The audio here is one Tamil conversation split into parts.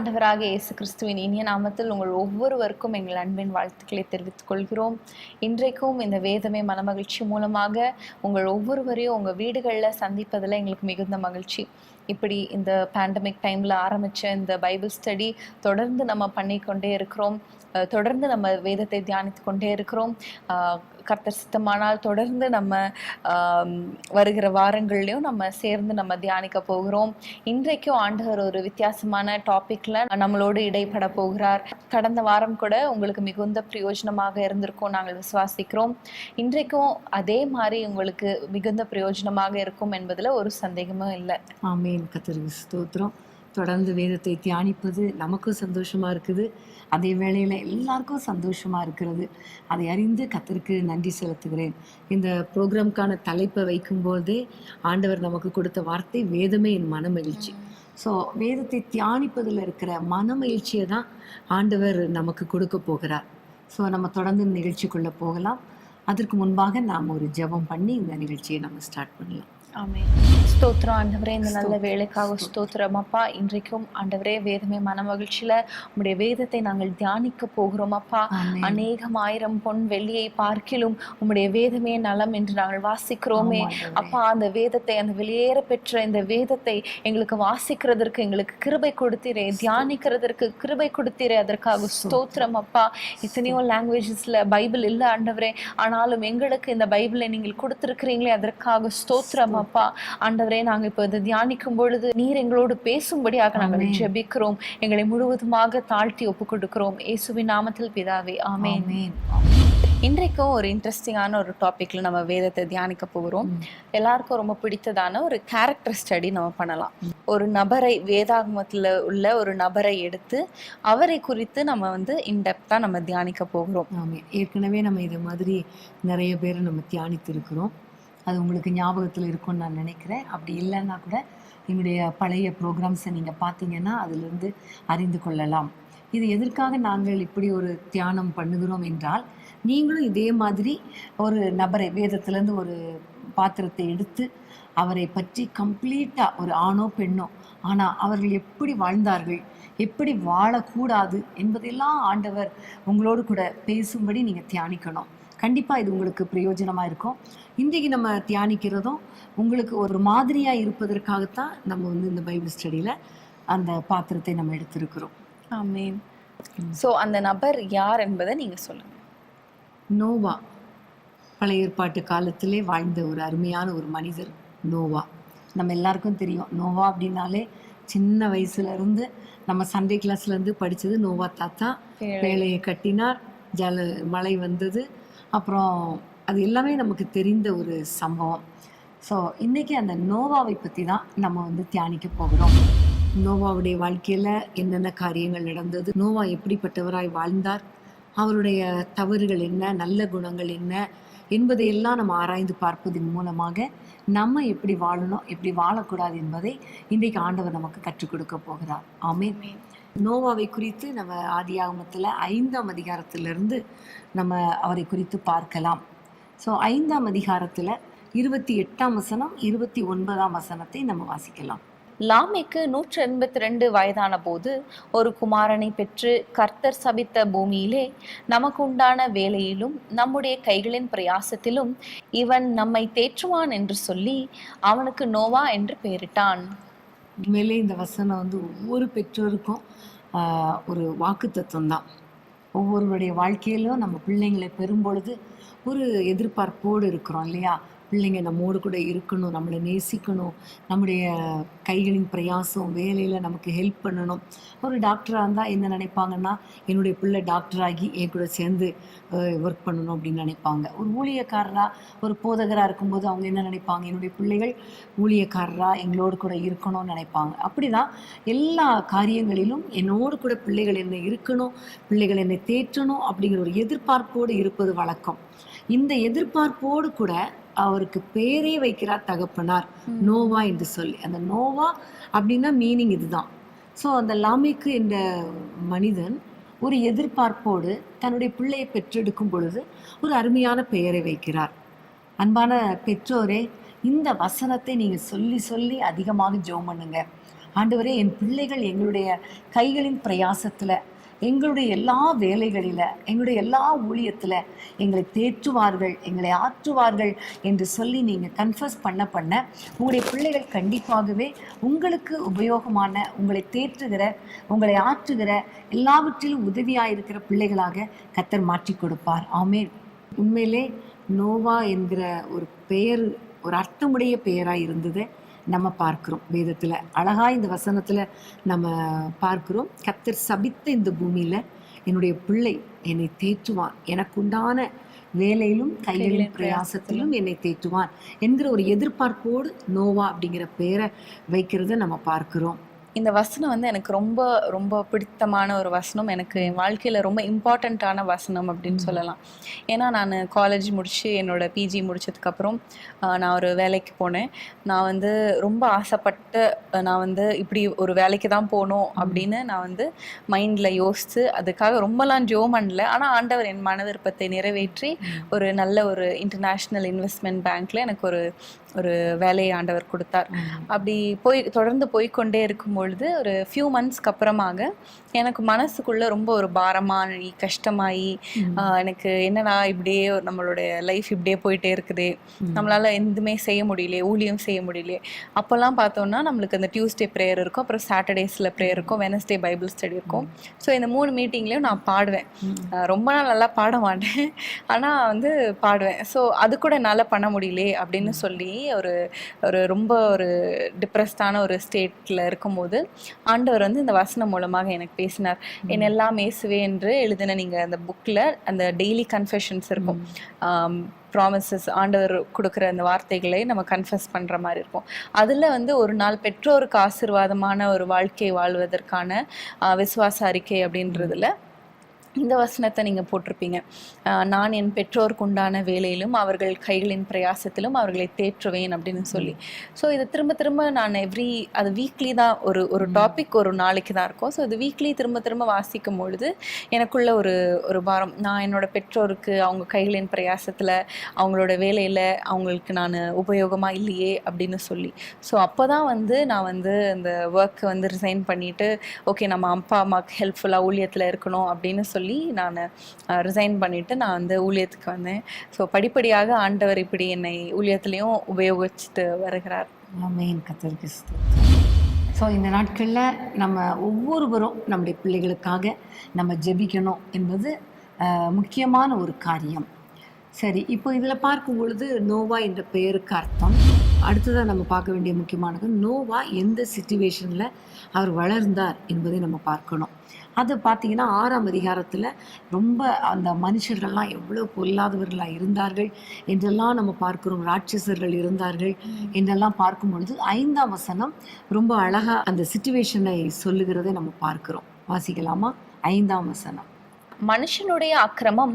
ஆண்டவராகிய இயேசு கிறிஸ்துவின் இனிய நாமத்தில் உங்கள் ஒவ்வொருவருக்கும் எங்கள் அன்பின் வாழ்த்துக்களை தெரிவித்துக் கொள்கிறோம். இன்றைக்கும் இந்த வேதமே மனமகிழ்ச்சி மூலமாக உங்கள் ஒவ்வொருவரையும் உங்கள் வீடுகளில் சந்திப்பதில் எங்களுக்கு மிகுந்த மகிழ்ச்சி. இப்படி இந்த பேண்டமிக் டைமில் ஆரம்பித்த இந்த பைபிள் ஸ்டடி தொடர்ந்து நம்ம பண்ணிக்கொண்டே இருக்கிறோம். தொடர்ந்து நம்ம வேதத்தை தியானித்து கொண்டே இருக்கிறோம். கர்த்தர் சித்தமானால் தொடர்ந்து நம்ம வருகிற வாரங்கள்லையும் நம்ம சேர்ந்து நம்ம தியானிக்க போகிறோம். இன்றைக்கும் ஆண்டவர் ஒரு வித்தியாசமான டாபிக்ல நம்மளோடு இடைப்பட போகிறார். கடந்த வாரம் கூட உங்களுக்கு மிகுந்த பிரயோஜனமாக இருந்திருக்கும் நாங்கள் விசுவாசிக்கிறோம். இன்றைக்கும் அதே மாதிரி உங்களுக்கு மிகுந்த பிரயோஜனமாக இருக்கும் என்பதுல ஒரு சந்தேகமும் இல்லை. ஆமேன். கர்த்தருக்கு ஸ்தோத்திரம். தொடர்ந்து வேதத்தை தியானிப்பது நமக்கும் சந்தோஷமா இருக்குது, அதே வேளையில் எல்லாருக்கும் சந்தோஷமா இருக்கிறது. அதை அறிந்து கர்த்தருக்கு நன்றி செலுத்துகிறேன். இந்த ப்ரோக்ராம்கான தலைப்பை வைக்கும்போதே ஆண்டவர் நமக்கு கொடுத்த வார்த்தை வேதமே என் மன மகிழ்ச்சி. ஸோ வேதத்தை தியானிப்பதில் இருக்கிற மன மகிழ்ச்சியை தான் ஆண்டவர் நமக்கு கொடுக்க போகிறார். ஸோ நம்ம தொடர்ந்து நிகழ்ச்சிக்குள்ளே போகலாம். அதற்கு முன்பாக நாம் ஒரு ஜெபம் பண்ணி இந்த நிகழ்ச்சியை நம்ம ஸ்டார்ட் பண்ணலாம். ஆமென். ஸ்தோத்திரம் ஆண்டவரே, இந்த நல்ல வேலைக்காக ஸ்தோத்திரம் அப்பா. இன்றைக்கும் ஆண்டவரே வேதமே மன மகிழ்ச்சியில உம்முடைய வேதத்தை நாங்கள் தியானிக்க போகிறோம் அப்பா. அநேகம் ஆயிரம் பொன் வெள்ளியை பார்க்கிலும் உம்முடைய வேதமே நலம் என்று நாங்கள் வாசிக்கிறோமே அப்பா. அந்த வேதத்தை, அந்த வெளியேற பெற்ற இந்த வேதத்தை எங்களுக்கு வாசிக்கிறதற்கு எங்களுக்கு கிருபை கொடுத்தீரே, தியானிக்கிறதற்கு கிருபை கொடுத்தீரே, அதற்காக ஸ்தோத்திரம் அப்பா. எத்தனையோ லாங்குவேஜஸ்ல பைபிள் இல்லை ஆண்டவரே, ஆனாலும் எங்களுக்கு இந்த பைபிளை நீங்கள் கொடுத்திருக்கிறீங்களே, அதற்காக ஸ்தோத்திரம் அப்பா. ஆண்டவரே, நாங்க இப்ப இதை தியானிக்கும் பொழுது நீர் எங்களோடு பேசும்படியாக நாங்கள் ஜெபிக்கிறோம். எங்களை முழுவதுமாக தாழ்த்தி ஒப்பு கொடுக்கிறோம். இயேசுவின் நாமத்தில் பிதாவே, ஆமென். இன்றைக்கும் ஒரு இன்ட்ரெஸ்டிங்கான ஒரு டாபிக்ல நம்ம வேதத்தை தியானிக்க போகிறோம். எல்லாருக்கும் ரொம்ப பிடித்ததான ஒரு கேரக்டர் ஸ்டடி நம்ம பண்ணலாம். ஒரு நபரை, வேதாகமத்துல உள்ள ஒரு நபரை எடுத்து அவரை குறித்து நம்ம இன்டெப்தா நம்ம தியானிக்க போகிறோம். ஆமாம், ஏற்கனவே நம்ம இது மாதிரி நிறைய பேர் நம்ம தியானித்து இருக்கிறோம். அது உங்களுக்கு ஞாபகத்தில் இருக்கும்னு நான் நினைக்கிறேன். அப்படி இல்லைன்னா கூட எங்களுடைய பழைய ப்ரோக்ராம்ஸை நீங்கள் பார்த்தீங்கன்னா அதிலிருந்து அறிந்து கொள்ளலாம். இது எதற்காக நாங்கள் இப்படி ஒரு தியானம் பண்ணுகிறோம் என்றால், நீங்களும் இதே மாதிரி ஒரு நபரை வேதத்திலேருந்து ஒரு பாத்திரத்தை எடுத்து அவரை பற்றி கம்ப்ளீட்டாக, ஒரு ஆணோ பெண்ணோ, ஆனால் அவர்கள் எப்படி வாழ்ந்தார்கள், எப்படி வாழக்கூடாது என்பதெல்லாம் ஆண்டவர் உங்களோடு கூட பேசும்படி நீங்கள் தியானிக்கணும். கண்டிப்பாக இது உங்களுக்கு பிரயோஜனமாக இருக்கும். இன்றைக்கு நம்ம தியானிக்கிறதும் உங்களுக்கு ஒரு மாதிரியாக இருப்பதற்காகத்தான் நம்ம இந்த பைபிள் ஸ்டடியில் அந்த பாத்திரத்தை நம்ம எடுத்திருக்கிறோம். ஆமென். ஸோ அந்த நபர் யார் என்பதை நீங்கள் சொல்லுங்கள். நோவா, பழைய ஏற்பாட்டு காலத்திலே வாழ்ந்த ஒரு அருமையான ஒரு மனிதர் நோவா. நம்ம எல்லாருக்கும் தெரியும், நோவா அப்படின்னாலே சின்ன வயசுலேருந்து நம்ம சண்டே கிளாஸ்லேருந்து படித்தது நோவா தாத்தா பேழையை கட்டினார், மழை வந்தது, அப்புறம் அது எல்லாமே நமக்கு தெரிந்த ஒரு சம்பவம். ஸோ இன்றைக்கி அந்த நோவாவை பற்றி தான் நம்ம தியானிக்க போகிறோம். நோவாவுடைய வாழ்க்கையில் என்னென்ன காரியங்கள் நடந்தது, நோவா எப்படிப்பட்டவராய் வாழ்ந்தார், அவருடைய தவறுகள் என்ன, நல்ல குணங்கள் என்ன என்பதையெல்லாம் நம்ம ஆராய்ந்து பார்ப்பதன் மூலமாக நம்ம எப்படி வாழணும், எப்படி வாழக்கூடாது என்பதை இன்றைக்கு ஆண்டவர் நமக்கு கற்றுக் கொடுக்க போகிறார். ஆமென். நோவாவை குறித்து நம்ம ஆதியாகமத்தில் 5ஆம் அதிகாரத்திலிருந்து நம்ம அவரை குறித்து பார்க்கலாம். ஸோ 5ஆம் அதிகாரத்தில் 28ஆம் வசனம் 29ஆம் வசனத்தை நம்ம வாசிக்கலாம். லாமேக்கு 182 வயதான போது ஒரு குமாரனை பெற்று கர்த்தர் சபித்த பூமியிலே நமக்கு உண்டான வேலையிலும் நம்முடைய கைகளின் பிரயாசத்திலும் இவன் நம்மை தேற்றுவான் என்று சொல்லி அவனுக்கு நோவா என்று பெயரிட்டான். உண்மையிலே இந்த வசனம் ஒவ்வொரு பெற்றோருக்கும் ஒரு வாக்கு தத்துவம் தான். ஒவ்வொருவருடைய வாழ்க்கையிலும் நம்ம பிள்ளைங்களை பெறும்பொழுது ஒரு எதிர்பார்ப்போடு இருக்கிறோம் இல்லையா? பிள்ளைங்க நம்மோடு கூட இருக்கணும், நம்மளை நேசிக்கணும், நம்முடைய கைகளின் பிரயாசம், வேலையில் நமக்கு ஹெல்ப் பண்ணணும். ஒரு டாக்டராக இருந்தால் என்ன நினைப்பாங்கன்னா, என்னுடைய பிள்ளை டாக்டராகி என் கூட சேர்ந்து ஒர்க் பண்ணணும் அப்படின்னு நினைப்பாங்க. ஒரு ஊழியக்காரராக, ஒரு போதகராக இருக்கும்போது அவங்க என்ன நினைப்பாங்க, என்னுடைய பிள்ளைகள் ஊழியக்காரராக எங்களோடு கூட இருக்கணும்னு நினைப்பாங்க. அப்படி தான் எல்லா காரியங்களிலும் என்னோடு கூட பிள்ளைகள் என்னை இருக்கணும், பிள்ளைகள் என்னை தேற்றணும் அப்படிங்கிற ஒரு எதிர்பார்ப்போடு இருப்பது வழக்கம். இந்த எதிர்பார்ப்போடு கூட அவருக்கு பேரே வைக்கிறார் தகப்பனார், நோவா என்று சொல்லி. அந்த நோவா அப்படின்னா மீனிங் இதுதான். ஸோ அந்த லாமேக்கு என்ற மனிதன் ஒரு எதிர்பார்ப்போடு தன்னுடைய பிள்ளையை பெற்றெடுக்கும் பொழுது ஒரு அருமையான பெயரை வைக்கிறார். அன்பான பெற்றோரே, இந்த வசனத்தை நீங்கள் சொல்லி சொல்லி அதிகமாக ஜெபம் பண்ணுங்க. ஆண்டவரே, என் பிள்ளைகள் எங்களுடைய கைகளின் பிரயாசத்துல, எங்களுடைய எல்லா வேலைகளில, எங்களுடைய எல்லா ஊழியத்துல எங்களை தேற்றுவார்கள், எங்களை ஆற்றுவார்கள் என்று சொல்லி நீங்க கன்ஃபஸ் பண்ண பண்ண உங்களுடைய பிள்ளைகள் கண்டிப்பாகவே உங்களுக்கு உபயோகமான, உங்களை தேற்றுகிற, உங்களை ஆற்றுகிற, எல்லாவற்றிலும் உதவியாயிருக்கிற பிள்ளைகளாக கர்த்தர் மாற்றி கொடுப்பார். ஆமென். உண்மையிலே நோவா என்கிற ஒரு பெயர் ஒரு அர்த்தமுடைய பெயராக இருந்தது நம்ம பார்க்கிறோம் வேதத்தில். அழகா இந்த வசனத்தில் நம்ம பார்க்கிறோம், கர்த்தர் சபித்த இந்த பூமியில் என்னுடைய பிள்ளை என்னை தேற்றுவான், எனக்குண்டான வேலையிலும் கைகளின் பிரயாசத்திலும் என்னை தேற்றுவான் என்கிற ஒரு எதிர்பார்ப்போடு நோவா அப்படிங்கிற பெயரை வைக்கிறத நம்ம பார்க்கிறோம். இந்த வசனம் வந்து எனக்கு ரொம்ப ரொம்ப பிடித்தமான ஒரு வசனம், எனக்கு என் வாழ்க்கையில் ரொம்ப இம்பார்ட்டண்ட்டான வசனம் அப்படின்னு சொல்லலாம். ஏன்னா நான் காலேஜ் முடித்து என்னோட பிஜி முடித்ததுக்கப்புறம் நான் ஒரு வேலைக்கு போனேன். நான் வந்து ரொம்ப ஆசைப்பட்டு நான் வந்து இப்படி ஒரு வேலைக்கு தான் போகணும் அப்படின்னு நான் வந்து மைண்டில் யோசித்து அதுக்காக ரொம்பலாம் ஜோம் பண்ணல. ஆனால் ஆண்டவர் என் மன விருப்பத்தை நிறைவேற்றி ஒரு நல்ல ஒரு இன்டர்நேஷ்னல் இன்வெஸ்ட்மெண்ட் பேங்க்கில் எனக்கு ஒரு வேலையை ஆண்டவர் கொடுத்தார். அப்படி தொடர்ந்து போய்கொண்டே இருக்கும்பொழுது ஒரு ஃபியூ மந்த்ஸ்க்கு அப்புறமாக எனக்கு மனசுக்குள்ள ரொம்ப ஒரு பாரமாகி கஷ்டமாகி எனக்கு என்னடா இப்படியே நம்மளுடைய லைஃப் இப்படியே போயிட்டே இருக்குதே, நம்மளால எதுவுமே செய்ய முடியலையே, ஊழியம் செய்ய முடியலையே. அப்போல்லாம் பார்த்தோம்னா நம்மளுக்கு அந்த டியூஸ்டே ப்ரேயர் இருக்கும், அப்புறம் சாட்டர்டேஸில் ப்ரேயர் இருக்கும், வெனஸ்டே பைபிள் ஸ்டடி இருக்கும். ஸோ இந்த 3 மீட்டிங்லேயும் நான் பாடுவேன். ரொம்ப நாள் நல்லா பாட மாட்டேன், ஆனால் வந்து பாடுவேன். ஸோ அது கூட என்னால் பண்ண முடியலே அப்படின்னு சொல்லி ஒரு ரொம்ப ஒரு டிப்ரெஸ்டான ஒரு ஸ்டேட்டில் இருக்கும்போது ஆண்டவர் வந்து இந்த வசனம் மூலமாக எனக்கு பேசினார். என்னெல்லாம் இயேசுவே என்று எழுதின நீங்கள் அந்த புக்கில் அந்த டெய்லி கன்ஃபெஷன்ஸ் இருக்கும், ப்ராமிசஸ், ஆண்டவர் கொடுக்குற அந்த வார்த்தைகளை நம்ம கன்ஃபஸ் பண்ணுற மாதிரி இருக்கும். அதில் வந்து ஒரு நாள் பெற்றோருக்கு ஆசீர்வாதமான ஒரு வாழ்க்கை வாழ்வதற்கான விசுவாச அறிக்கை அப்படின்றதுல இந்த வசனத்தை நீங்கள் போட்டிருப்பீங்க. நான் என் பெற்றோருக்கு உண்டான வேலையிலும் அவர்கள் கைகளின் பிரயாசத்திலும் அவர்களை தேற்றுவேன் அப்படின்னு சொல்லி. ஸோ இது திரும்ப திரும்ப நான் அது வீக்லி தான் ஒரு டாபிக் ஒரு நாளைக்கு தான் இருக்கும். ஸோ இது வீக்லி திரும்ப திரும்ப வாசிக்கும் பொழுது எனக்குள்ள ஒரு பாரம், நான் என்னோட பெற்றோருக்கு அவங்க கைகளின் பிரயாசத்தில் அவங்களோட வேலையில் அவங்களுக்கு நான் உபயோகமாக இல்லையே அப்படின்னு சொல்லி. ஸோ அப்போ தான் வந்து நான் வந்து அந்த ஒர்க்கை வந்து ரிசைன் பண்ணிவிட்டு ஓகே நம்ம அப்பா அம்மாவுக்கு ஹெல்ப்ஃபுல்லாக ஊழியத்தில் இருக்கணும் அப்படின்னு சொல்லி நான் ரிசைன் பண்ணிவிட்டு நான் வந்து ஊழியத்துக்கு வந்தேன். ஸோ படிப்படியாக ஆண்டவர் இப்படி என்னை ஊழியத்துலேயும் உபயோகிச்சுட்டு வருகிறார். ஆமென். கர்த்தருக்கு ஸ்தோத்திரம். ஸோ இந்த நாட்களில் நம்ம ஒவ்வொருவரும் நம்முடைய பிள்ளைகளுக்காக நம்ம ஜெபிக்கணும் என்பது முக்கியமான ஒரு காரியம். சரி, இப்போ இதில் பார்க்கும் பொழுது நோவா என்ற பெயருக்கு அர்த்தம். அடுத்ததாக நம்ம பார்க்க வேண்டிய முக்கியமானது, நோவா எந்த சிச்சுவேஷனில் அவர் வளர்ந்தார் என்பதை நம்ம பார்க்கணும். அது பார்த்திங்கன்னா 6ஆம் அதிகாரத்தில் ரொம்ப அந்த மனுஷர்கள்லாம் எவ்வளோ பொல்லாதவர்களாக இருந்தார்கள் என்றெல்லாம் நம்ம பார்க்குறோம், ராட்சசர்கள் இருந்தார்கள் என்றெல்லாம் பார்க்கும் பொழுது 5ஆம் வசனம் ரொம்ப அழகாக அந்த சிச்சுவேஷனை சொல்லுகிறதை நம்ம பார்க்குறோம். வாசிக்கலாமா? 5ஆம் வசனம். மனுஷனுடைய அக்கிரமம்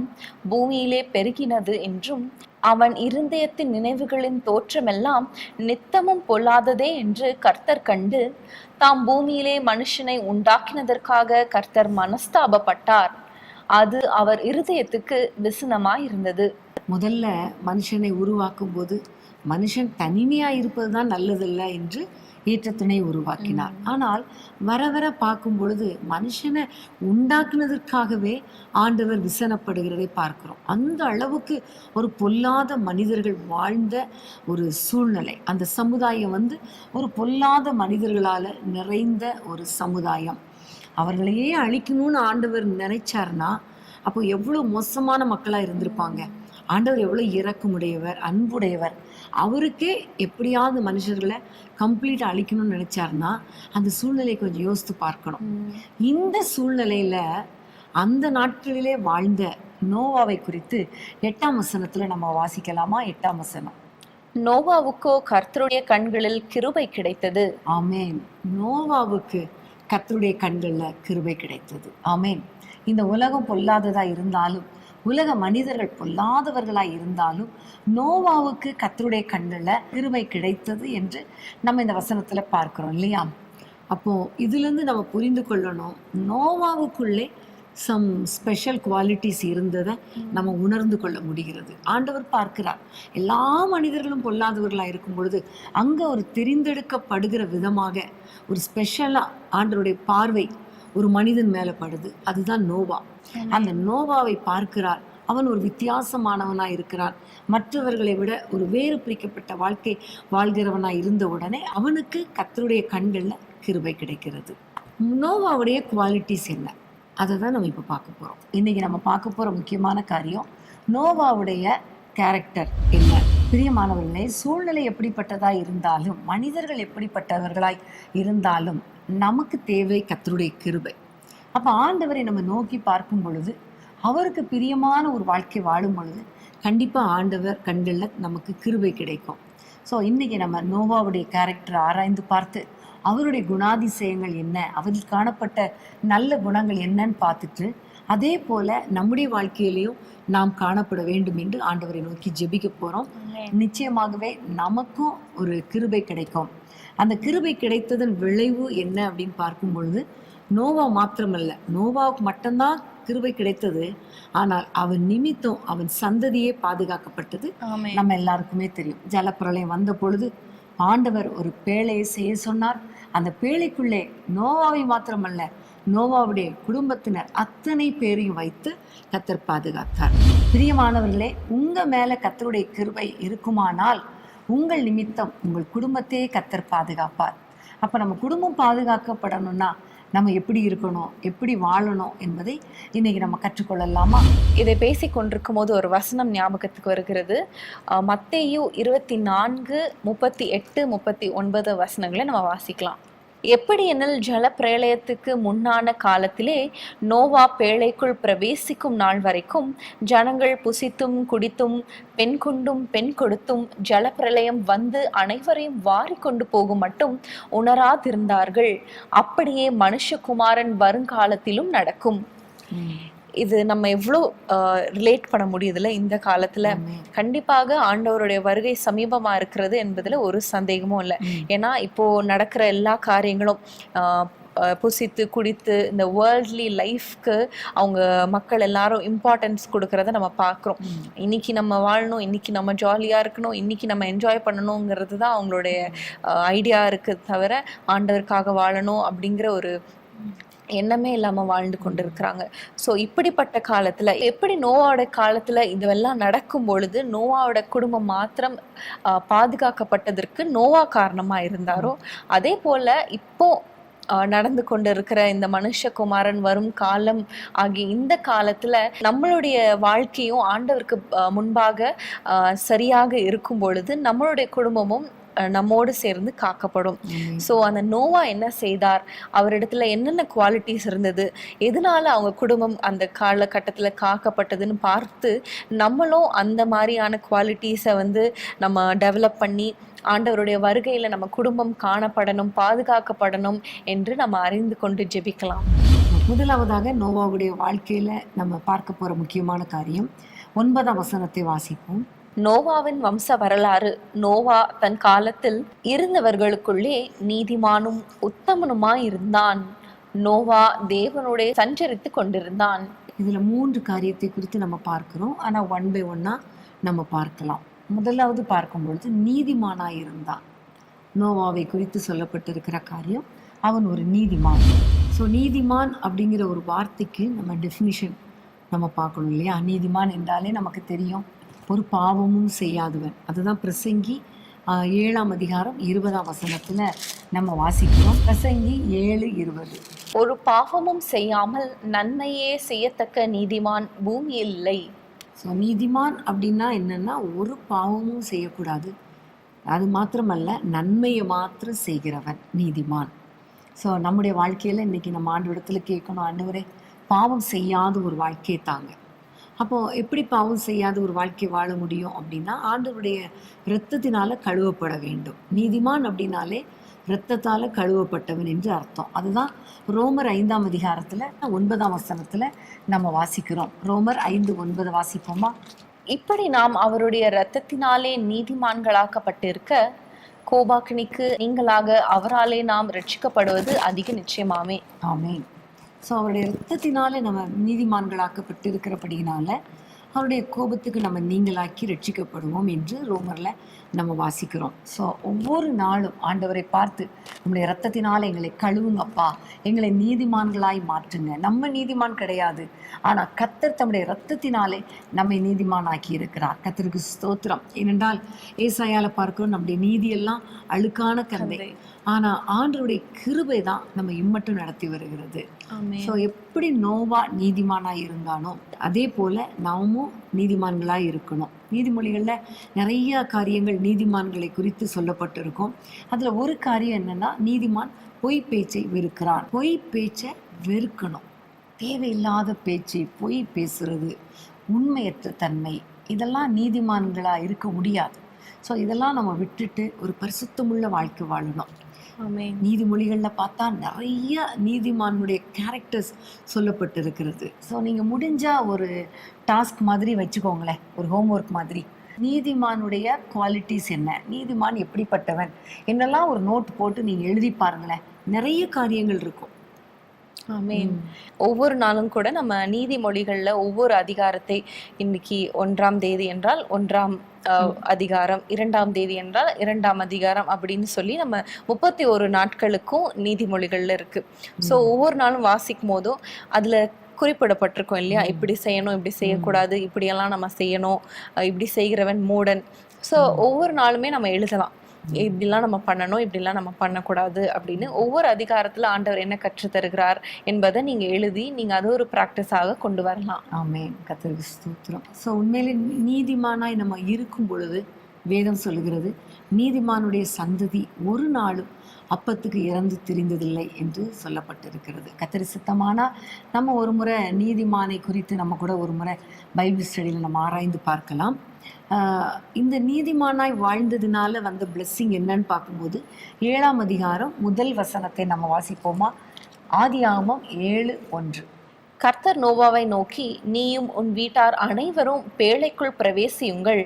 பூமியிலே பெருகினது என்றும் அவன் இருதயத்தின் நினைவுகளின் தோற்றமெல்லாம் நித்தமும் பொல்லாததே என்று கர்த்தர் கண்டு தாம் பூமியிலே மனுஷனை உண்டாக்கினதற்காக கர்த்தர் மனஸ்தாபப்பட்டார். அது அவர் இருதயத்துக்கு விசனமாய் இருந்தது. முதல்ல மனுஷனை உருவாக்கும் போது மனுஷன் தனிமையா இருப்பது தான் நல்லதில்லை என்று ஏற்ற துணை உருவாக்கினார். ஆனால் வர வர பார்க்கும் பொழுது மனுஷனை உண்டாக்குனதற்காகவே ஆண்டவர் விசனப்படுகிறதை பார்க்கிறோம். அந்த அளவுக்கு ஒரு பொல்லாத மனிதர்கள் வாழ்ந்த ஒரு சூழ்நிலை, அந்த சமுதாயம் வந்து ஒரு பொல்லாத மனிதர்களால் நிறைந்த ஒரு சமுதாயம். அவர்களையே அழிக்கணும்னு ஆண்டவர் நினைச்சார்னா அப்போ எவ்வளோ மோசமான மக்களாக இருந்திருப்பாங்க. ஆண்டவர் எவ்வளோ இரக்கமுடையவர், அன்புடையவர். அவருக்கே எப்படியாவது மனுஷர்களை கம்ப்ளீட்டாக அழிக்கணும்னு நினைச்சாருன்னா அந்த சூழ்நிலையை கொஞ்சம் யோசித்து பார்க்கணும். இந்த சூழ்நிலையில அந்த நாட்களிலே வாழ்ந்த நோவாவை குறித்து 8ஆம் வசனத்துல நம்ம வாசிக்கலாமா? 8ஆம் வசனம். நோவாவுக்கோ கர்த்தருடைய கண்களில் கிருபை கிடைத்தது. ஆமேன். நோவாவுக்கு கர்த்தருடைய கண்களில் கிருபை கிடைத்தது. ஆமேன். இந்த உலகம் பொல்லாததா இருந்தாலும், உலக மனிதர்கள் பொல்லாதவர்களாய் இருந்தாலும் நோவாவுக்கு கர்த்தருடைய கண்களில் கிருபை கிடைத்தது என்று நம்ம இந்த வசனத்துல பார்க்கிறோம் இல்லையா? அப்போ இதுல இருந்து நம்ம புரிந்து கொள்ளணும், நோவாவுக்குள்ளே சம் ஸ்பெஷல் குவாலிட்டிஸ் இருந்ததை நம்ம உணர்ந்து கொள்ள முடிகிறது. ஆண்டவர் பார்க்கிறார். எல்லா மனிதர்களும் பொல்லாதவர்களாக இருக்கும் பொழுது அங்கே ஒரு தெரிந்தெடுக்கப்படுகிற விதமாக ஒரு ஸ்பெஷலாக ஆண்டவருடைய பார்வை ஒரு மனிதன் மேலே படுது. அதுதான் நோவா. அந்த நோவாவை பார்க்கிறார். அவன் ஒரு வித்தியாசமானவனாக இருக்கிறான். மற்றவர்களை விட ஒரு வேறு பிரிக்கப்பட்ட வாழ்க்கை வாழ்கிறவனாக இருந்த உடனே அவனுக்கு கர்த்தருடைய கண்களில் கிருபை கிடைக்கிறது. நோவாவுடைய குவாலிட்டிஸ் என்ன, அதை தான் நம்ம இப்போ பார்க்க போகிறோம். இன்றைக்கி நம்ம பார்க்க போகிற முக்கியமான காரியம் நோவாவுடைய கேரக்டர் என்ன. பிரியமானவர்களே, சூழ்நிலை எப்படிப்பட்டதாக இருந்தாலும், மனிதர்கள் எப்படிப்பட்டவர்களாய் இருந்தாலும் நமக்கு தேவை கர்த்தருடைய கிருபை. அப்போ ஆண்டவரை நம்ம நோக்கி பார்க்கும் பொழுது, அவருக்கு பிரியமான ஒரு வாழ்க்கை வாழும் பொழுது கண்டிப்பாக ஆண்டவர் கண்களில் நமக்கு கிருபை கிடைக்கும். ஸோ இன்றைக்கி நம்ம நோவாவுடைய கேரக்டரை ஆராய்ந்து பார்த்து அவருடைய குணாதிசயங்கள் என்ன, அவரில் காணப்பட்ட நல்ல குணங்கள் என்னன்னு பார்த்துட்டு அதே போல் நம்முடைய வாழ்க்கையிலையும் நாம் காணப்பட வேண்டும் என்று ஆண்டவரை நோக்கி ஜெபிக்க போகிறோம். நிச்சயமாகவே நமக்கும் ஒரு கிருபை கிடைக்கும். அந்த கிருபை கிடைத்ததன் விளைவு என்ன அப்படின்னு பார்க்கும் பொழுது, நோவா மாத்திரமல்ல, நோவாவுக்கு மட்டும்தான் கிருபை கிடைத்தது, ஆனால் அவன் நிமித்தம் அவன் சந்ததியே பாதுகாக்கப்பட்டது. நம்ம எல்லாருக்குமே தெரியும். ஜலப்பிரளயம் வந்த பொழுது ஆண்டவர் ஒரு பேழையை செய்ய சொன்னார். அந்த பேழைக்குள்ளே நோவாவை மாத்திரமல்ல, நோவாவுடைய குடும்பத்தினர் அத்தனை பேரையும் வைத்து கர்த்தர் பாதுகாத்தார். பிரியமானவர்களே, உங்க மேல கர்த்தருடைய கிருபை இருக்குமானால் உங்கள் நிமித்தம் உங்கள் குடும்பத்தையே கர்த்தர் பாதுகாப்பார். அப்ப நம்ம குடும்பம் பாதுகாக்கப்படணும்னா நம்ம எப்படி இருக்கணும், எப்படி வாழணும் என்பதை இன்னைக்கு நம்ம கற்றுக்கொள்ளலாமா? இதை பேசி கொண்டிருக்கும் போது ஒரு வசனம் ஞாபகத்துக்கு வருகிறது. மத்தேயு 24, 38, 39 வசனங்களை நம்ம வாசிக்கலாம். எப்படி எனில், ஜல பிரளயத்துக்கு முன்னான காலத்திலே நோவா பேழைக்குள் பிரவேசிக்கும் நாள் வரைக்கும் ஜனங்கள் புசித்தும் குடித்தும் பெண் கொண்டும் பெண் கொடுத்தும் ஜல பிரளயம் வந்து அனைவரையும் வாரி கொண்டு போகும் மட்டும் உணராதிருந்தார்கள். அப்படியே மனுஷகுமாரன் வருங்காலத்திலும் நடக்கும். இது நம்ம எவ்வளோ ரிலேட் பண்ண முடியுதுல இந்த காலத்துல. கண்டிப்பாக ஆண்டவருடைய வருகை சமீபமா இருக்கிறது என்பதுல ஒரு சந்தேகமும் இல்லை. ஏன்னா இப்போ நடக்கிற எல்லா காரியங்களும் புசித்து குடித்து இந்த வேர்ல்ட்லி லைஃப்க்கு அவங்க மக்கள் எல்லாரும் இம்பார்ட்டன்ஸ் கொடுக்கறத நம்ம பார்க்குறோம். இன்னைக்கு நம்ம வாழணும், இன்னைக்கு நம்ம ஜாலியாக இருக்கணும், இன்னைக்கு நம்ம என்ஜாய் பண்ணணுங்கிறது தான் அவங்களுடைய ஐடியா இருக்குது. தவிர ஆண்டவருக்காக வாழணும் அப்படிங்கிற ஒரு எண்ணமே இல்லாமல் வாழ்ந்து கொண்டு இருக்கிறாங்க. ஸோ இப்படிப்பட்ட காலத்தில், எப்படி நோவாவோட காலத்தில் இதுவெல்லாம் நடக்கும் பொழுது நோவாவோட குடும்பம் மாத்திரம் பாதுகாக்கப்பட்டதற்கு நோவா காரணமாக இருந்தாரோ, அதே போல் இப்போ நடந்து கொண்டு இருக்கிற இந்த மனுஷகுமாரன் வரும் காலம் ஆகிய இந்த காலத்துல நம்மளுடைய வாழ்க்கையும் ஆண்டவருக்கு முன்பாக சரியாக இருக்கும் பொழுது நம்மளுடைய குடும்பமும் நம்மோடு சேர்ந்து காக்கப்படும். ஸோ அந்த நோவா என்ன செய்தார், அவரிடத்துல என்னென்ன குவாலிட்டிஸ் இருந்தது, எதனால அவங்க குடும்பம் அந்த காலகட்டத்தில் காக்கப்பட்டதுன்னு பார்த்து நம்மளும் அந்த மாதிரியான குவாலிட்டிஸை நம்ம டெவலப் பண்ணி ஆண்டவருடைய வருகையில் நம்ம குடும்பம் காணப்படணும், பாதுகாக்கப்படணும் என்று நம்ம அறிந்து கொண்டு ஜெபிக்கலாம். முதலாவதாக நோவாவுடைய வாழ்க்கையில நம்ம பார்க்க போற முக்கியமான காரியம் 9ஆம் வசனத்தை வாசிப்போம். நோவாவின் வம்ச வரலாறு. நோவா தன் காலத்தில் இருந்தவர்களுக்குள்ளே நீதிமானும் உத்தமனுமாய் இருந்தான். நோவா தேவனுடைய சஞ்சரித்து கொண்டிருந்தான். இதுல 3 காரியத்தை குறித்து நம்ம பார்க்கிறோம். ஆனா 1 by 1 நம்ம பார்க்கலாம். முதலாவது பார்க்கும்பொழுது நீதிமானாய் இருந்தான். நோவாவை குறித்து சொல்லப்பட்டிருக்கிற காரியம், அவன் ஒரு நீதிமான். ஸோ நீதிமான் அப்படிங்கிற ஒரு வார்த்தைக்கு நம்ம டெஃபினிஷன் நம்ம பார்க்கணும் இல்லையா? நீதிமான் என்றாலே நமக்கு தெரியும், ஒரு பாவமும் செய்யாதவன். அதுதான் பிரசங்கி 7ஆம் அதிகாரம் 20ஆம் வசனத்துல நம்ம வாசிக்கிறோம். பிரசங்கி 7:20. ஒரு பாவமும் செய்யாமல் நன்மையே செய்யத்தக்க நீதிமான் பூமியில் இல்லை. ஸோ நீதிமான் அப்படின்னா என்னன்னா, ஒரு பாவமும் செய்யக்கூடாது, அது மாத்திரமல்ல நன்மையை மாத்திரம் செய்கிறவன் நீதிமான். ஸோ நம்முடைய வாழ்க்கையில் இன்றைக்கி நம்ம ஆண்டவரிடத்தில் கேட்கணும், ஆண்டவரே பாவம் செய்யாத ஒரு வாழ்க்கையை தாங்க. அப்போது எப்படி பாவம் செய்யாத ஒரு வாழ்க்கை வாழ முடியும் அப்படின்னா, ஆண்டவருடைய இரத்தத்தினால கழுவப்பட வேண்டும். நீதிமான் அப்படின்னாலே இரத்தத்தால் கழுவப்பட்டவன் என்று அர்த்தம். அதுதான் ரோமர் 5ஆம் அதிகாரத்தில் 9ஆம் வசனத்தில் நம்ம வாசிக்கிறோம். ரோமர் 5:9 வாசிப்போமா? இப்படி நாம் அவருடைய இரத்தத்தினாலே நீதிமான்களாக்கப்பட்டிருக்க கோபாக்கினிக்கு நீங்களாக அவராலே நாம் ரட்சிக்கப்படுவது அதிக நிச்சயமாமே. ஆமென். ஸோ அவருடைய இரத்தத்தினாலே நம்ம நீதிமான்களாக்கப்பட்டு இருக்கிறபடினால அவருடைய கோபத்துக்கு நம்ம நீங்களாக்கி ரட்சிக்கப்படுவோம் என்று ரோமர்ல நம்ம வாசிக்கிறோம். ஸோ ஒவ்வொரு நாளும் ஆண்டவரை பார்த்து நம்முடைய இரத்தத்தினால எங்களை கழுவுங்கப்பா, எங்களை நீதிமான்களாய் மாற்றுங்க. நம்ம நீதிமான் கிடையாது, ஆனால் கர்த்தர் தம்முடைய இரத்தத்தினாலே நம்மை நீதிமான் ஆக்கி இருக்கிறார். கர்த்தருக்கு ஸ்தோத்திரம். ஏனென்றால் ஏசாயால பார்க்கிறோம், நம்முடைய நீதியெல்லாம் அழுக்கான கந்தை, ஆனா ஆண்டவருடைய கிருபை தான் நம்ம இம்மட்டும் நடத்தி வருகிறது. ஸோ எப்படி நோவா நீதிமானாய் இருந்தானோ அதே போல நாமும் நீதிமான்களாய் இருக்கணும். நீதிமொழிகள்ல நிறைய காரியங்கள் நீதிமான்களை குறித்து சொல்லப்பட்டிருக்கும். அதுல ஒரு காரியம் என்னன்னா, நீதிமான் பொய் பேச்சை வெறுக்கிறான். பொய் பேச்சை வெறுக்கணும். தேவையில்லாத பேச்சு, பொய் பேசுறது, உண்மையற்ற தன்மை, இதெல்லாம் நீதிமான்களா இருக்க முடியாது. ஸோ இதெல்லாம் நம்ம விட்டுட்டு ஒரு பரிசுத்தமுள்ள வாழ்க்கை வாழணும். நீதிமொழிகள்ல பார்த்தா நிறைய நீதிமானுடைய கேரக்டர்ஸ் சொல்லப்பட்டு இருக்கிறது. ஸோ நீங்க முடிஞ்சா ஒரு டாஸ்க் மாதிரி வச்சுக்கோங்களேன், ஒரு ஹோம்ஒர்க் மாதிரி. நீதிமானுடைய குவாலிட்டிஸ் என்ன, நீதிமான் எப்படிப்பட்டவன் என்னெல்லாம் ஒரு நோட் போட்டு நீங்க எழுதி பாருங்களேன், நிறைய காரியங்கள் இருக்கும். ஆமென். ஒவ்வொரு நாளும் கூட நம்ம நீதிமொழிகள்ல ஒவ்வொரு அதிகாரத்தை, இன்னைக்கு 1ஆம் தேதி என்றால் 1ஆம் அதிகாரம், 2ஆம் தேதி என்றால் 2ஆம் அதிகாரம் அப்படின்னு சொல்லி நம்ம 31 நாட்களுக்கும் நீதிமொழிகள்ல இருக்கு. ஸோ ஒவ்வொரு நாளும் வாசிக்கும் போதும் அதுல குறிப்பிடப்பட்டிருக்கும் இல்லையா, இப்படி செய்யணும், இப்படி செய்யக்கூடாது, இப்படியெல்லாம் நம்ம செய்யணும், இப்படி செய்கிறவன் மூடன். ஸோ ஒவ்வொரு நாளுமே நம்ம எழுதலாம், இப்படிலாம் நம்ம பண்ணணும், இப்படிலாம் நம்ம பண்ணக்கூடாது அப்படின்னு. ஒவ்வொரு அதிகாரத்துல ஆண்டவர் என்ன கற்று தருகிறார் என்பதை நீங்க எழுதி நீங்க அது ஒரு பிராக்டிஸாக கொண்டு வரலாம். ஆமென். கர்த்தருக்கு ஸ்தோத்திரம். ஸோ உண்மையிலே நீதிமானாய் நம்ம இருக்கும் பொழுது வேதம் சொல்லுகிறது, நீதிமானுடைய சந்ததி ஒரு நாளும் அப்பத்துக்கு இறந்து திரிந்ததில்லை என்று சொல்லப்பட்டிருக்கிறது. கர்த்தர் சித்தமானா நம்ம ஒரு முறை நீதிமானை குறித்து நம்ம கூட ஒரு முறை பைபிள் ஸ்டடியில் நம்ம ஆராய்ந்து பார்க்கலாம். இந்த நீதிமானாய் வாழ்ந்ததுனால வந்த பிளெஸ்ஸிங் என்னன்னு பார்க்கும்போது 7ஆம் அதிகாரம் 1 வசனத்தை நம்ம வாசிப்போமா? ஆதியாகமம் 7:1. கர்த்தர் நோவாவை நோக்கி, நீயும் உன் வீட்டார் அனைவரும் பேழைக்குள் பிரவேசியுங்கள்,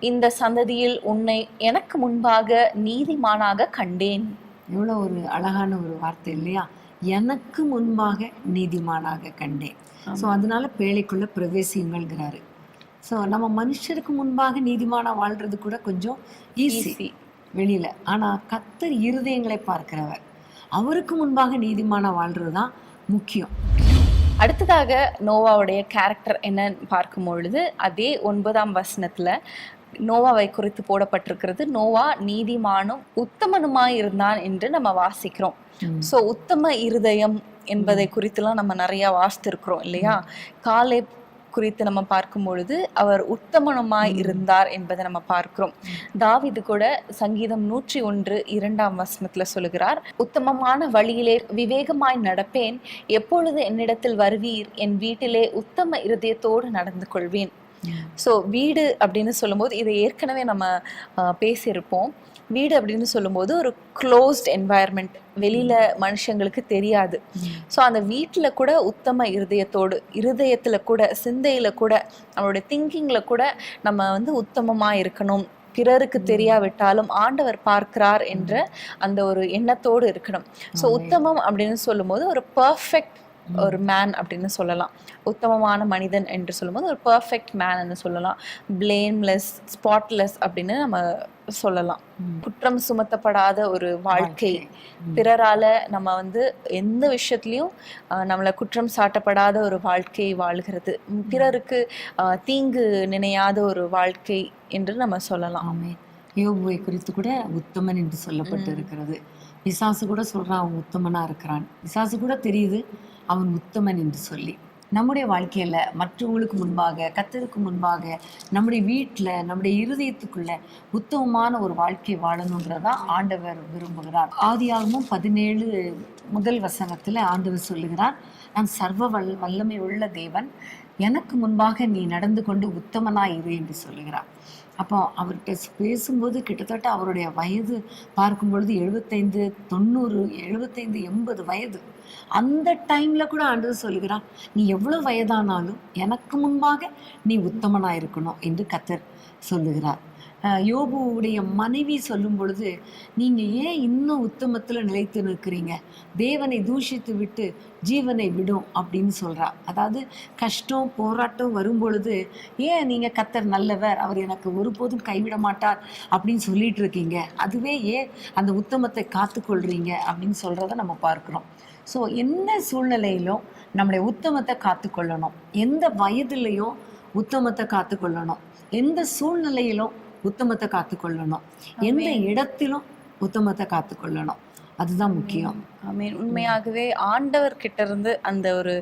இந்த சந்ததியில் உன்னை எனக்கு முன்பாக நீதிமானாக கண்டேன். எவ்வளோ ஒரு அழகான ஒரு வார்த்தை இல்லையா? எனக்கு முன்பாக நீதிமானாக கண்டேன். ஸோ அதனால பேழைக்குள்ள பிரவேசியுங்கள்ங்கிறாரு. ஸோ நம்ம மனுஷருக்கு முன்பாக நீதிமானா வாழ்றது கூட கொஞ்சம் ஈஸி வெளியில, ஆனா கர்த்தர் இருதயங்களை பார்க்கிறவர், அவருக்கு முன்பாக நீதிமானா வாழ்றது தான் முக்கியம். அடுத்ததாக நோவாவுடைய கேரக்டர் என்னன்னு பார்க்கும் பொழுது அதே 9ஆம் வசனத்துல நோவாவை குறித்து போடப்பட்டிருக்கிறது, நோவா நீதிமானும் உத்தமனுமாய் இருந்தான் என்று நம்ம வாசிக்கிறோம். ஸோ உத்தம இருதயம் என்பதை குறித்துலாம் நம்ம நிறைய வாசித்திருக்கிறோம் இல்லையா? காலை குறித்து நம்ம பார்க்கும் பொழுது அவர் உத்தமனுமாய் இருந்தார் என்பதை நம்ம பார்க்கிறோம். தாவீது கூட சங்கீதம் 101:2ஆம் வசனத்துல சொல்லுகிறார், உத்தமமான வழியிலே விவேகமாய் நடப்பேன், எப்பொழுது என்னிடத்தில் வருவீர், என் வீட்டிலே உத்தம இருதயத்தோடு நடந்து கொள்வேன். ஸோ வீடு அப்படின்னு சொல்லும்போது இதை ஏற்கனவே நம்ம பேசியிருப்போம். வீடு அப்படின்னு சொல்லும்போது ஒரு க்ளோஸ்ட் என்வாயர்மெண்ட், வெளியில மனுஷங்களுக்கு தெரியாது. ஸோ அந்த வீட்டில் கூட உத்தம இருதயத்துல கூட, சிந்தையில கூட, நம்மளுடைய திங்கிங்ல கூட நம்ம வந்து உத்தமமா இருக்கணும். பிறருக்கு தெரியாவிட்டாலும் ஆண்டவர் பார்க்கிறார் என்ற அந்த ஒரு எண்ணத்தோடு இருக்கணும். ஸோ உத்தமம் அப்படின்னு சொல்லும்போது ஒரு பர்ஃபெக்ட் ஒரு மேன் அப்படின்னு சொல்லலாம். உத்தமமான மனிதன் என்று சொல்லும்போது ஒரு பர்ஃபெக்ட் மேன் சொல்லலாம். பிளேம்லெஸ், ஸ்பாட்லெஸ் அப்படின்னு நம்ம சொல்லலாம். குற்றம் சுமத்தப்படாத ஒரு வாழ்க்கை, பிறரால நம்ம வந்து எந்த விஷயத்துலையும் நம்மளை குற்றம் சாட்டப்படாத ஒரு வாழ்க்கை வாழ்கிறது, பிறருக்கு தீங்கு நினையாத ஒரு வாழ்க்கை என்று நம்ம சொல்லலாம். யோபுவை குறித்து கூட உத்தமன் என்று சொல்லப்பட்டு இருக்கிறது. பிசாசு கூட சொல்றான் அவன் உத்தமனா இருக்கிறான். பிசாசு கூட தெரியுது அவன் உத்தமன் என்று சொல்லி. நம்முடைய வாழ்க்கையில மற்றவங்களுக்கு முன்பாக, கர்த்தருக்கு முன்பாக, நம்முடைய வீட்டில், நம்முடைய இருதயத்துக்குள்ள உத்தமமான ஒரு வாழ்க்கை வாழணுங்கிறதா ஆண்டவர் விரும்புகிறார். ஆதியாகமம் 17 வசனத்துல ஆண்டவர் சொல்லுகிறார், நான் சர்வ வல்லமை உள்ள தேவன், எனக்கு முன்பாக நீ நடந்து கொண்டு உத்தமனாய் இரு என்று சொல்லுகிறார். அப்போ அவர்கிட்ட பேசும்போது கிட்டத்தட்ட அவருடைய வயது பார்க்கும் பொழுது 75, 90, 75, 80 வயது. அந்த டைம்ல கூட ஆண்டவர் சொல்லுகிறார், நீ எவ்வளவு வயதானாலும் எனக்கு முன்பாக நீ உத்தமனா இருக்கணும் என்று கர்த்தர் சொல்லுகிறார். யோபுவுடைய மனைவி சொல்லும் பொழுது, நீங்க ஏன் இன்னும் உத்தமத்துல நிலைத்து நிற்கிறீங்க, தேவனை தூஷித்து விட்டு ஜீவனை விடும் அப்படின்னு சொல்றா. அதாவது கஷ்டம் போராட்டம் வரும் பொழுது ஏன் நீங்க கர்த்தர் நல்லவர், அவர் எனக்கு ஒருபோதும் கைவிட மாட்டார் அப்படின்னு சொல்லிட்டு இருக்கீங்க, அதுவே ஏன் அந்த உத்தமத்தை காத்துக்கொள்றீங்க அப்படின்னு சொல்றத நம்ம பார்க்கிறோம். ஸோ எந்த சூழ்நிலையிலும் நம்முடைய உத்தமத்தை காத்துக்கொள்ளணும், எந்த வயதிலையும் உத்தமத்தை காத்துக்கொள்ளணும், எந்த சூழ்நிலையிலும் உத்தமத்தை காத்துக்கொள்ளணும், எந்த இடத்திலும் உத்தமத்தை காத்துக்கொள்ளணும். அதுதான் முக்கியம். ஆமென். உண்மையாகவே ஆண்டவர் கிட்ட இருந்து அந்த ஒரு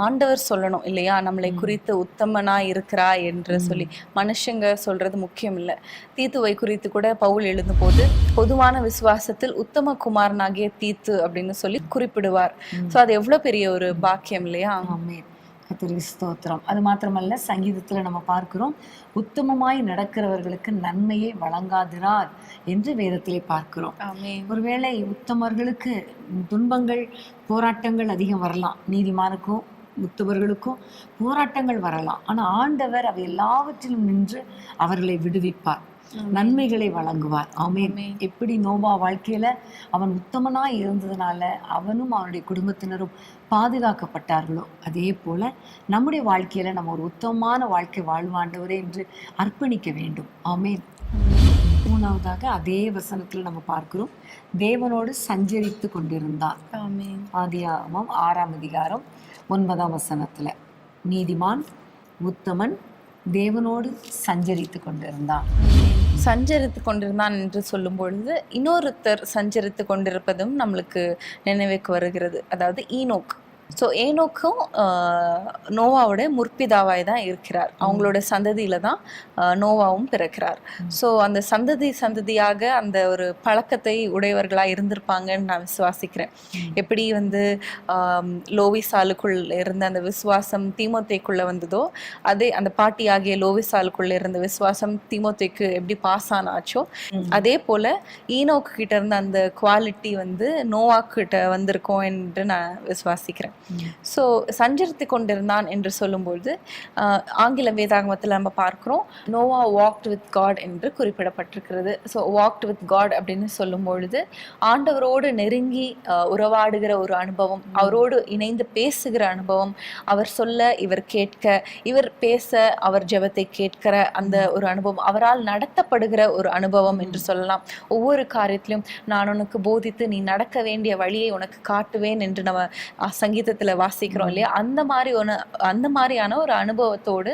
ஆண்டவர் சொல்லணும் இல்லையா, நம்மளை குறித்து உத்தமனா இருக்கிறா என்று சொல்லி. மனுஷங்க சொல்றது முக்கியம் இல்லை. தீத்துவை குறித்து கூட பவுல் எழுதும் போது பொதுவான விசுவாசத்தில் உத்தம குமாரனாகிய தீத்து அப்படின்னு சொல்லி குறிப்பிடுவார். ஸோ அது எவ்வளவு பெரிய ஒரு பாக்கியம் இல்லையா. ஆமென். கர்த்தருக்கு ஸ்தோத்திரம். அது மாத்திரமல்ல, சங்கீதத்துல நம்ம பார்க்கிறோம், உத்தமமாய் நடக்கிறவர்களுக்கு நன்மையை வழங்காதிரார் என்று வேதத்திலே பார்க்கிறோம். ஆமென். ஒருவேளை உத்தமர்களுக்கு துன்பங்கள் போராட்டங்கள் அதிகம் வரலாம், நீதிமானுக்கும் உத்தமர்களுக்கும் போராட்டங்கள் வரலாம். ஆனா ஆண்டவர் அவை எல்லாவற்றிலும் நின்று அவர்களை விடுவிப்பார், நன்மைகளை வழங்குவார். ஆமென். எப்படி நோவா வாழ்க்கையில அவன் உத்தமனாய் இருந்ததுனால அவனும் அவனுடைய குடும்பத்தினரும் பாதுகாக்கப்பட்டார்களோ, அதே போல நம்முடைய வாழ்க்கையில நம்ம ஒரு உத்தமமான வாழ்க்கை வாழ்வாண்டவரே என்று அர்ப்பணிக்க வேண்டும். ஆமென். மூணாவதாக அதே வசனத்துல நம்ம பார்க்கிறோம், தேவனோடு சஞ்சரித்து கொண்டிருந்தார். ஆமென். ஆதியாகமம் 6ஆம் அதிகாரம் 9ஆம் வசனத்துல, நீதிமான் உத்தமன் தேவனோடு சஞ்சரித்து கொண்டிருந்தான். சஞ்சரித்து கொண்டிருந்தான் என்று சொல்லும் பொழுது இன்னொருத்தர் சஞ்சரித்து கொண்டிருப்பதும் நம்மளுக்கு நினைவுக்கு வருகிறது. அதாவது ஈனோக். ஸோ ஏனோக்கும் நோவாவோட முற்பிதாவாய் தான் இருக்கிறார். அவங்களோட சந்ததியில தான் நோவாவும் பிறக்கிறார். ஸோ அந்த சந்ததியாக அந்த ஒரு பழக்கத்தை உடையவர்களாக இருந்திருப்பாங்கன்னு நான் விசுவாசிக்கிறேன். எப்படி வந்து லோவிசாலுக்குள் இருந்த அந்த விசுவாசம் தீமோத்தேக்குள்ள வந்ததோ, அதே அந்த பாட்டியாகிய லோவிசாலுக்குள்ள இருந்த விசுவாசம் தீமோத்தேக்கு எப்படி பாஸ் ஆனாச்சோ, அதே போல ஈனோக்கு கிட்ட இருந்த அந்த குவாலிட்டி வந்து நோவா கிட்ட வந்திருக்கோம் என்று நான் விசுவாசிக்கிறேன். ஸோ சஞ்சரித்து கொண்டிருந்தான் என்று சொல்லும்போது ஆங்கில வேதாகமத்தில் நம்ம பார்க்கிறோம், நோவா வாக்ட் வித் காட் என்று குறிப்பிடப்பட்டிருக்கிறது. ஸோ வாக்ட் வித் காட் அப்படின்னு சொல்லும் பொழுது ஆண்டவரோடு நெருங்கி உறவாடுகிற ஒரு அனுபவம், அவரோடு இணைந்து பேசுகிற அனுபவம், அவர் சொல்ல இவர் கேட்க, இவர் பேச அவர் ஜெபத்தை கேட்கிற அந்த ஒரு அனுபவம், அவரால் நடத்தப்படுகிற ஒரு அனுபவம் என்று சொல்லலாம். ஒவ்வொரு காரியத்திலும் நான் உனக்கு போதித்து நீ நடக்க வேண்டிய வழியை உனக்கு காட்டுவேன் என்று நம்ம சங்கீதத்துல வாசிக்கிறோம் இல்லையா. அந்த மாதிரியான ஒரு அனுபவத்தோடு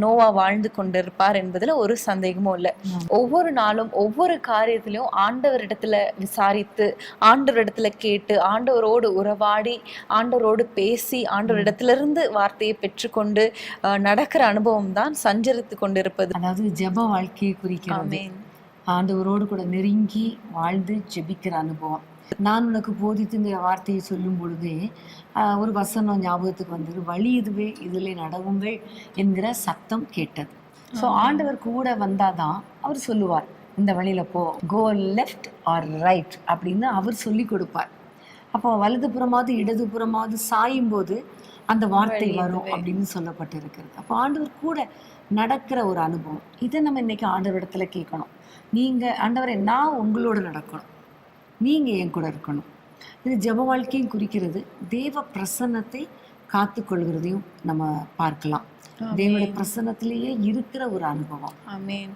நோவா வாழ்ந்து கொண்டிருப்பார் என்பதுல ஒரு சந்தேகமும் இல்லை. ஒவ்வொரு நாளும் ஒவ்வொரு காரியத்திலையும் ஆண்டவரிடத்துல விசாரித்து, ஆண்டவரிடத்துல கேட்டு, ஆண்டவரோடு உறவாடி, ஆண்டவரோடு பேசி, ஆண்டவரிடத்திலிருந்து வார்த்தையை பெற்றுக்கொண்டு நடக்கிற அனுபவம் தான் சஞ்சரித்து கொண்டிருப்பது. அதாவது ஜெப வாழ்க்கையை குறிக்கிறது. ஆண்டவரோடு கூட நெருங்கி வாழ்ந்து ஜெபிக்கிற அனுபவம். நான் உனக்கு போதித்துங்கிற வார்த்தையை சொல்லும் பொழுதே ஒரு வசனம் ஞாபகத்துக்கு வந்தது, வழி இதுவே இதிலே நடவுங்கள் என்கிற சத்தம் கேட்டது. ஸோ ஆண்டவர் கூட வந்தாதான் அவர் சொல்லுவார், இந்த வழியில போ, கோ லெஃப்ட் ஆர் ரைட் அப்படின்னு அவர் சொல்லி கொடுப்பார். அப்போ வலதுபுறமாவது இடதுபுறமாவது சாயும் போது அந்த வார்த்தை வரும் அப்படின்னு சொல்லப்பட்டிருக்கிறது. அப்போ ஆண்டவர் கூட நடக்கிற ஒரு அனுபவம். இதை நம்ம இன்னைக்கு ஆண்டவரிடத்துல கேட்கணும். நீங்க ஆண்டவரை, நான் உங்களோட நடக்கணும், நீங்க என் கூட இருக்கணும். இது ஜெப வாழ்க்கையும் குறிக்கிறது. தேவ பிரசன்னத்தை காத்து கொள்கிறதையும் நம்ம பார்க்கலாம். தேவனுடைய பிரசன்னத்திலேயே இருக்கிற ஒரு அனுபவம். ஆமென்.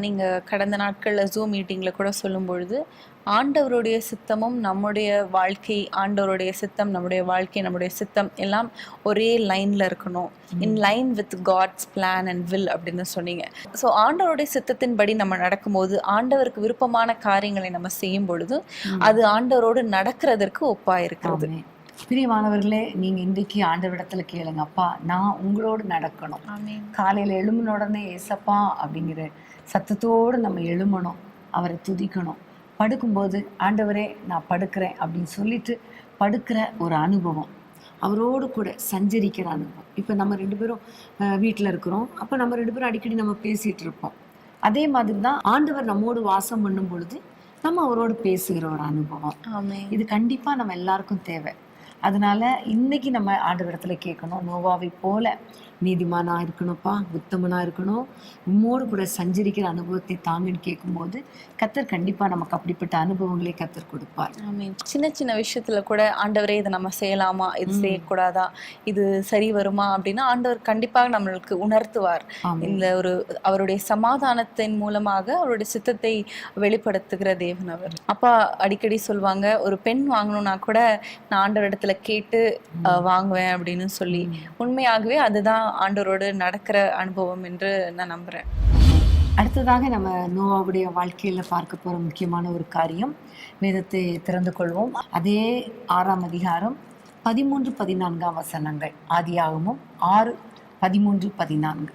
நீங்க கடந்த நாட்கள்ல ஜூம் மீட்டிங்ல கூட சொல்லும் பொழுது ஆண்டவருடைய சித்தமும் நம்முடைய வாழ்க்கை, ஆண்டவருடைய சித்தம் நம்முடைய வாழ்க்கை, நம்முடைய சித்தம் எல்லாம் ஒரே லைன்ல இருக்கணும், in line with God's plan and will அப்படின்னு சொன்னீங்க. ஸோ ஆண்டவருடைய சித்தத்தின்படி நம்ம நடக்கும்போது, ஆண்டவருக்கு விருப்பமான காரியங்களை நம்ம செய்யும் பொழுது அது ஆண்டவரோடு நடக்கிறதற்கு ஒப்பா இருக்கிறது. பிரியமானவர்களே, நீங்க இன்றைக்கு ஆண்டவரிடத்துல கேளுங்க, அப்பா நான் உங்களோடு நடக்கணும். காலையில எழும்பின உடனே ஏசப்பா அப்படிங்கிற சத்தத்தோடு நம்ம எழுமணும், அவரை துதிக்கணும். படுக்கும்போது ஆண்டவரே நான் படுக்கிறேன் அப்படின்னு சொல்லிட்டு படுக்கிற ஒரு அனுபவம், அவரோடு கூட சஞ்சரிக்கிற அனுபவம். இப்போ நம்ம 2 பேரும் வீட்டில் இருக்கிறோம், அப்போ நம்ம 2 பேரும் அடிக்கடி நம்ம பேசிட்டு இருப்போம். அதே மாதிரி தான் ஆண்டவர் நம்மோடு வாசம் பண்ணும் பொழுது நம்ம அவரோடு பேசுகிற ஒரு அனுபவம். இது கண்டிப்பா நம்ம எல்லாருக்கும் தேவை. அதனால இன்னைக்கு நம்ம ஆண்டவரிடத்துல கேட்கணும், நோவாவை போல நீதிமானா இருக்கணும்ப்பா, உத்தமனா இருக்கணும், உம்மோடு கூட சஞ்சரிக்கிற அனுபவத்தை தாங்கன்னு கேட்கும்போது கர்த்தர் கண்டிப்பா நமக்கு அப்படிப்பட்ட அனுபவங்களை கர்த்தர் கொடுப்பார். ஆமென். சின்ன சின்ன விஷயத்துல கூட ஆண்டவரே இதை நம்ம செய்யலாமா, இது செய்யக்கூடாதா, இது சரி வருமா அப்படின்னா ஆண்டவர் கண்டிப்பாக நம்மளுக்கு உணர்த்துவார். இந்த ஒரு அவருடைய சமாதானத்தின் மூலமாக அவருடைய சித்தத்தை வெளிப்படுத்துகிற தேவன் அவர். அப்பா அடிக்கடி சொல்லுவாங்க, ஒரு பெண் வாங்கணும்னா கூட நான் ஆண்டவரிடத்துல கேட்டு வாங்குவேன் அப்படின்னு சொல்லி. உண்மையாகவே அதுதான் ஆண்டவரோடு நடக்கிற அனுபவம் என்று நான் நம்புறேன். அடுத்ததாக நம்ம நோவாவுடைய வாழ்க்கையில பார்க்க போற முக்கியமான ஒரு காரியம், வேதத்தை திறந்து கொள்வோம். அதே 6ஆம் அதிகாரம் 13-14 வசனங்கள். ஆதியாகமம் 6:13-14.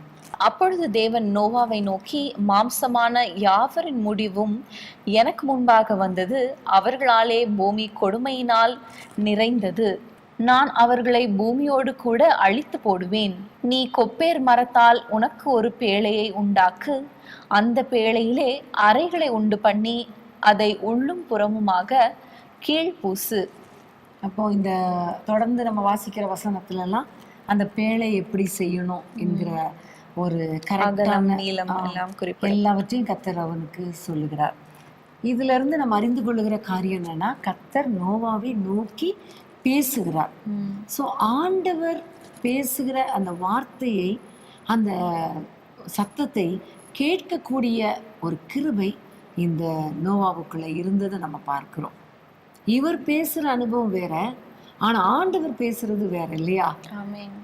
அப்பொழுது தேவன் நோவாவை நோக்கி, மாம்சமான யாவரின் முடிவும் எனக்கு முன்பாக வந்தது, அவர்களாலே பூமி கொடுமையினால் நிறைந்தது, நான் அவர்களை பூமியோடு கூட அழித்து போடுவேன். நீ கொப்பேர் மரத்தால் உனக்கு ஒரு பேழையை உண்டாக்கு, அந்த பேழையிலே அறைகளை உண்டு பண்ணி அதை உள்ளும் புறமுமாக கீழ்பூசு. அப்போ இந்த தொடர்ந்து நம்ம வாசிக்கிற வசனத்துல எல்லாம் அந்த பேழை எப்படி செய்யணும் என்கிற ஒரு கரெக்டான எல்லாவற்றையும் கர்த்தர் அவனுக்கு சொல்லுகிறார். இதுல இருந்து நம்ம அறிந்து கொள்ளுகிற காரியம் என்னன்னா, கர்த்தர் நோவாவை நோக்கி பேசுகிறார். ஸோ ஆண்டவர் பேசுகிற அந்த வார்த்தையை, அந்த சத்தத்தை கேட்கக்கூடிய ஒரு கிருபை இந்த நோவாவுக்குள்ள இருந்ததை நம்ம பார்க்கிறோம். இவர் பேசுற அனுபவம் வேற, ஆனா ஆண்டவர் பேசுறது வேற இல்லையா?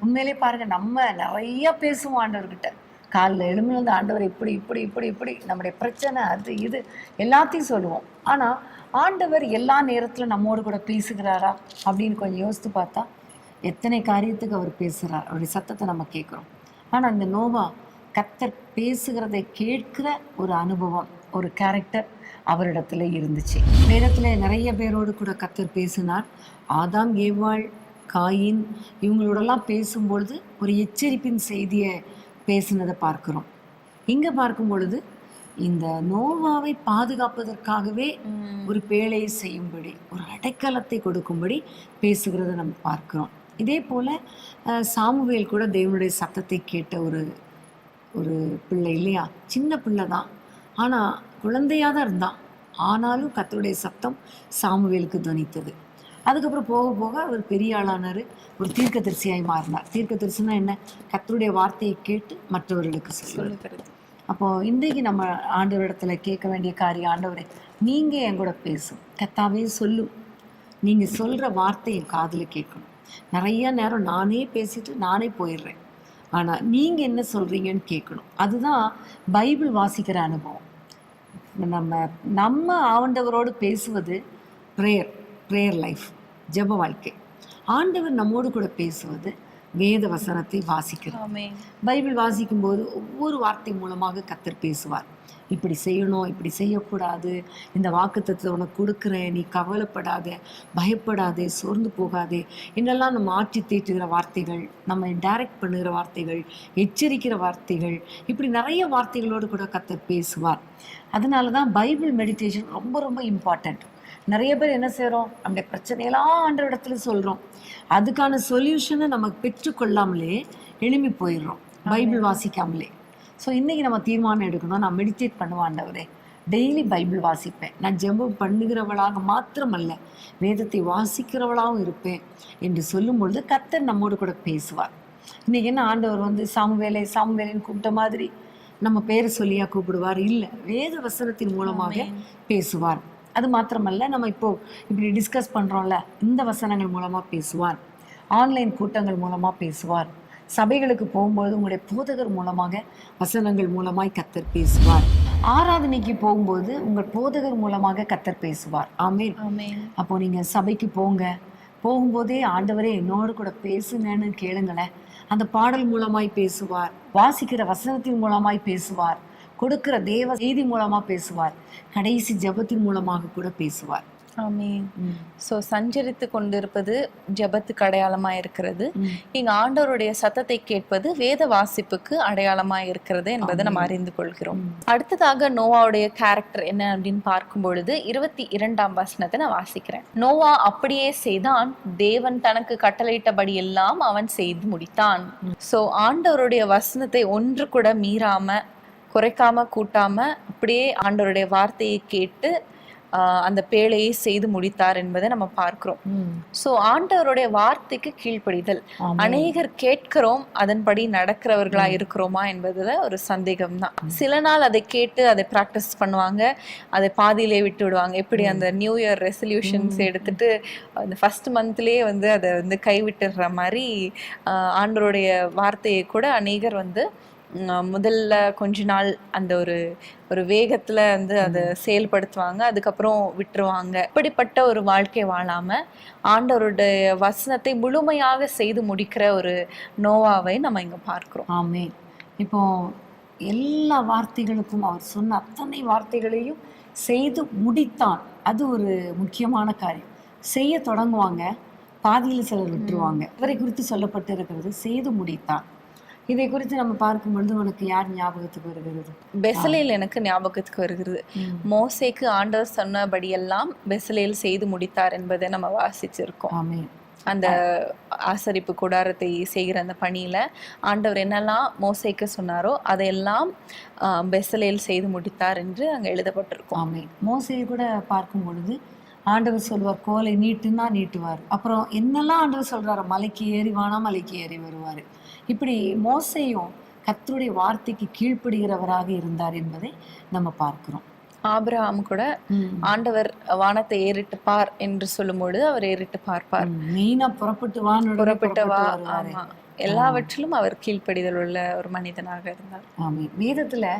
உண்மையிலே பாருங்க, நம்ம நிறைய பேசுவோம் ஆண்டவர்கிட்ட. காலைல எழுமிலிருந்து ஆண்டவர் இப்படி இப்படி இப்படி இப்படி நம்முடைய பிரச்சனை அது இது எல்லாத்தையும் சொல்லுவோம். ஆனா ஆண்டவர் எல்லா நேரத்துல நம்மோடு கூட பேசுகிறாரா அப்படின்னு கொஞ்சம் யோசித்து பார்த்தா எத்தனை காரியத்துக்கு அவர் பேசுகிறார், அவருடைய சத்தத்தை நம்ம கேட்குறோம். ஆனா இந்த நோவா கர்த்தர் பேசுகிறதை கேட்கிற ஒரு அனுபவம், ஒரு கேரக்டர் அவரிடத்துல இருந்துச்சு. வேதத்துல நிறைய பேரோடு கூட கர்த்தர் பேசினார். ஆதாம், ஏவாள், காயின் இவங்களோடலாம் பேசும்பொழுது ஒரு எச்சரிப்பின் செய்தியை பேசினதை பார்க்கிறோம். இங்க பார்க்கும் பொழுது இந்த நோவாவை பாதுகாப்பதற்காகவே ஒரு பேழையை செய்யும்படி, ஒரு அடைக்கலத்தை கொடுக்கும்படி பேசுகிறத நம்ம பார்க்கிறோம். இதே போல சாமுவேல் கூட தேவனுடைய சத்தத்தை கேட்ட ஒரு பிள்ளை இல்லையா? சின்ன பிள்ளை தான், ஆனா குழந்தையா தான் இருந்தான். ஆனாலும் கர்த்தருடைய சத்தம் சாமுவேலுக்கு துணித்தது. அதுக்கப்புறம் போக போக அவர் பெரிய ஆளானார், ஒரு தீர்க்கதரிசியாய் மாறினார். தீர்க்கதரிசினா என்ன? கர்த்தருடைய வார்த்தையை கேட்டு மற்றவர்களுக்கு சொல்லுகிறது. அப்போ இன்றைக்கு நம்ம ஆண்டவரிடத்துல கேட்க வேண்டிய காரியம், ஆண்டவரே நீங்க என் கூட பேசும், கர்த்தாவே சொல்லும், நீங்க சொல்ற வார்த்தை என் காதுல கேட்கணும். நிறைய நேரம் நானே பேசிட்டு நானே போயிடுறேன், ஆனா நீங்க என்ன சொல்றீங்கன்னு கேட்கணும். அதுதான் பைபிள் வாசிக்கிற அனுபவம். நம்ம ஆண்டவரோடு பேசுவது ப்ரேயர் லைஃப், ஜெப வாழ்க்கை. ஆண்டவர் நம்மோடு கூட பேசுவது வேத வசனத்தை வாசிக்கிறோம். பைபிள் வாசிக்கும் போது ஒவ்வொரு வார்த்தை மூலமாக கர்த்தர் பேசுவார். இப்படி செய்யணும், இப்படி செய்யக்கூடாது, இந்த வாக்குத்தத்தத்தை உனக்கு கொடுக்குறேன், நீ கவலைப்படாத, பயப்படாதே, சோர்ந்து போகாதே என்னெல்லாம் நம்ம ஆட்சி தேற்றுகிற வார்த்தைகள், நம்ம டைரக்ட் பண்ணுகிற வார்த்தைகள், எச்சரிக்கிற வார்த்தைகள், இப்படி நிறைய வார்த்தைகளோடு கூட கர்த்தர் பேசுவார். அதனால தான் பைபிள் மெடிடேஷன் ரொம்ப ரொம்ப இம்பார்ட்டண்ட். நிறைய பேர் என்ன செய்கிறோம், நம்முடைய பிரச்சனையெல்லாம் ஆண்டவரிடத்துல சொல்கிறோம், அதுக்கான சொல்யூஷனை நம்ம பெற்றுக்கொள்ளாமலே எழும்பி போயிடுறோம், பைபிள் வாசிக்காமலே. ஸோ இன்றைக்கி நம்ம தீர்மானம் எடுக்கணும், நான் மெடிடேட் பண்ணுவேன் ஆண்டவரே, டெய்லி பைபிள் வாசிப்பேன், நான் ஜெபம் பண்ணுகிறவளாக மாத்திரமல்ல வேதத்தை வாசிக்கிறவளாகவும் இருப்பேன் என்று சொல்லும் பொழுது கர்த்தர் நம்மோடு கூட பேசுவார். இன்றைக்கி என்ன, ஆண்டவர் சாமுவேலைன்னு கூப்பிட்ட மாதிரி நம்ம பேரை சொல்லியா கூப்பிடுவார்? இல்லை, வேத வசனத்தின் மூலமாக பேசுவார். அது மாத்திரமல்ல, நம்ம இப்படி டிஸ்கஸ் பண்ணுறோம்ல, இந்த வசனங்கள் மூலமாக பேசுவார், ஆன்லைன் கூட்டங்கள் மூலமாக பேசுவார், சபைகளுக்கு போகும்போது உங்களுடைய போதகர் மூலமாக வசனங்கள் மூலமாய் கர்த்தர் பேசுவார், ஆராதனைக்கு போகும்போது உங்கள் போதகர் மூலமாக கர்த்தர் பேசுவார். ஆமென். அப்போ நீங்கள் சபைக்கு போகும்போதே ஆண்டவரே என்னோடு கூட பேசுங்கன்னு கேளுங்களேன். அந்த பாடல் மூலமாய் பேசுவார், வாசிக்கிற வசனத்தின் மூலமாய் பேசுவார், கொடுக்கிற தேவ செய்தி மூலமா பேசுவார், கடைசி ஜெபத்தின் மூலமாக கூட பேசுவார். ஆமென். சோ சஞ்சரித்து கொண்டிருப்பது ஜெபத்துக்கு அடையாளமா இருக்கிறது. இங்க ஆண்டவருடைய சத்தத்தை கேட்பது வேத வாசிப்புக்கு அடையாளமா இருக்கிறது என்பதை நம்ம அறிந்து கொள்கிறோம். அடுத்ததாக நோவாவுடைய கேரக்டர் என்ன அப்படின்னு பார்க்கும் பொழுது 22ஆம் வசனத்தை நான் வாசிக்கிறேன். நோவா அப்படியே செய்தான், தேவன் தனக்கு கட்டளையிட்டபடி எல்லாம் அவன் செய்து முடித்தான். சோ ஆண்டவருடைய வசனத்தை ஒன்று கூட மீறாம, குறைக்காம, கூட்டாம அப்படியே ஆண்டவருடைய வார்த்தையை கேட்டு அந்த பேழையை செய்து முடித்தார் என்பதை நம்ம பார்க்கிறோம். சோ ஆண்டவருடைய வார்த்தைக்கு கீழ்ப்படிதல். அநேகர் கேட்கிறோம், அதன்படி நடக்கிறவர்களா இருக்கிறோமா என்பதுல ஒரு சந்தேகம் தான். சில நாள் அதை கேட்டு அதை பிராக்டிஸ் பண்ணுவாங்க, அதை பாதியிலே விட்டு விடுவாங்க. எப்படி அந்த நியூ இயர் ரெசல்யூஷன்ஸ் எடுத்துட்டு அந்த ஃபர்ஸ்ட் மந்த்லயே வந்து அதை வந்து கைவிட்டுற மாதிரி ஆண்டவருடைய வார்த்தையை கூட அநேகர் வந்து முதல்ல கொஞ்ச நாள் அந்த ஒரு வேகத்துல வந்து அதை செயல்படுத்துவாங்க, அதுக்கப்புறம் விட்டுருவாங்க. இப்படிப்பட்ட ஒரு வாழ்க்கை வாழாம ஆண்டவருடைய வசனத்தை முழுமையாக செய்து முடிக்கிற ஒரு நோவாவை நம்ம இங்க பார்க்கிறோம். ஆமென். இப்போ எல்லா வார்த்தைகளுக்கும் அவர் சொன்ன அத்தனை வார்த்தைகளையும் செய்து முடித்தான். அது ஒரு முக்கியமான காரியம். செய்ய தொடங்குவாங்க, பாதியில் சிலர் விட்டுருவாங்க. இவரை குறித்து சொல்லப்பட்டு இருக்கிறது செய்து முடித்தான். இதை குறித்து நம்ம பார்க்கும் பொழுது உனக்கு யார் ஞாபகத்துக்கு வருகிறது? பெசலேல் எனக்கு ஞாபகத்துக்கு வருகிறது. மோசேக்கு ஆண்டவர் சொன்னபடியெல்லாம் பெசலேல் செய்து முடித்தார் என்பதை நம்ம வாசிச்சிருக்கோம். ஆமென். அந்த ஆசரிப்பு கூடாரத்தை செய்கிற அந்த பணியில ஆண்டவர் என்னெல்லாம் மோசேக்கு சொன்னாரோ அதையெல்லாம் பெசலேல் செய்து முடித்தார் என்று அங்க எழுதப்பட்டிருக்கும். ஆமென். மோசேயை கூட பார்க்கும் பொழுது ஆண்டவர் சொல்வார், கோலை நீட்டுன்னா நீட்டுவார். அப்புறம் என்னெல்லாம் ஆண்டவர் சொல்றாரு, மலைக்கு ஏறிவானா மலைக்கு ஏறி வருவார். இப்படி மோசேயும் கர்த்தருடைய வார்த்தைக்கு கீழ்ப்படுகிறவராக இருந்தார் என்பதை நம்ம பார்க்கிறோம். ஆபிரகாம் கூட ஆண்டவர் வானத்தை ஏறிட்டு பார் என்று சொல்லும்போது அவர் ஏறிட்டு பார்ப்பார். மெயினா புறப்பட்டு வா. ஆமா, எல்லாவற்றிலும் அவர் கீழ்ப்படிதல் உள்ள ஒரு மனிதனாக இருந்தார். ஆமாம். வேதத்துல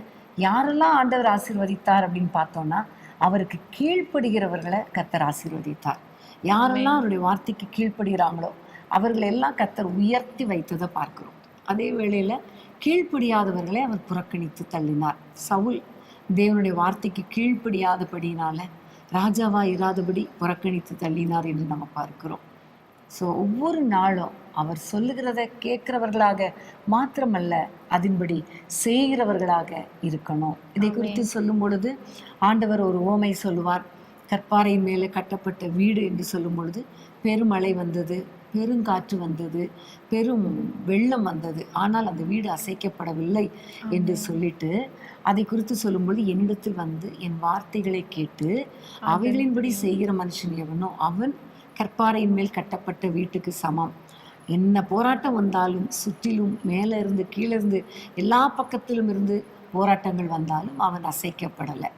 யாரெல்லாம் ஆண்டவர் ஆசீர்வதித்தார் அப்படின்னு பார்த்தோம்னா அவருக்கு கீழ்ப்படுகிறவர்களை கர்த்தர் ஆசீர்வதித்தார். யாரெல்லாம் அவருடைய வார்த்தைக்கு கீழ்ப்படுகிறாங்களோ அவர்களை எல்லாம் கர்த்தர் உயர்த்தி வைத்ததை பார்க்கிறோம். அதே வேளையில கீழ்ப்படியாதவர்களை அவர் புறக்கணித்து தள்ளினார். சவுல் தேவனுடைய வார்த்தைக்கு கீழ்ப்படியாதபடினால ராஜாவா இராதபடி புறக்கணித்து தள்ளினார் என்று நம்ம பார்க்கிறோம். ஸோ ஒவ்வொரு நாளும் அவர் சொல்லுகிறத கேட்கிறவர்களாக மாத்திரமல்ல, அதன்படி செய்கிறவர்களாக இருக்கணும். இதை குறித்து சொல்லும் பொழுது ஆண்டவர் ஒரு உவமை சொல்லுவார். கற்பாறையின் மேலே கட்டப்பட்ட வீடு என்று சொல்லும் பொழுது பெருமழை வந்தது, பெருங்காற்று வந்தது, பெரும் வெள்ளம் வந்தது, ஆனால் அந்த வீடு அசைக்கப்படவில்லை என்று சொல்லிட்டு அதை குறித்து சொல்லும்பொழுது என்னிடத்தில் வந்து என் வார்த்தைகளை கேட்டு அவைகளின்படி செய்கிற மனுஷன் எவனோ அவன் கற்பாறையின் மேல் கட்டப்பட்ட வீட்டுக்கு சமம். என்ன போராட்டம் வந்தாலும் சுற்றிலும் மேலே இருந்து கீழே இருந்து எல்லா பக்கத்திலும் இருந்து போராட்டங்கள் வந்தாலும் அவன் அசைக்கப்படலை.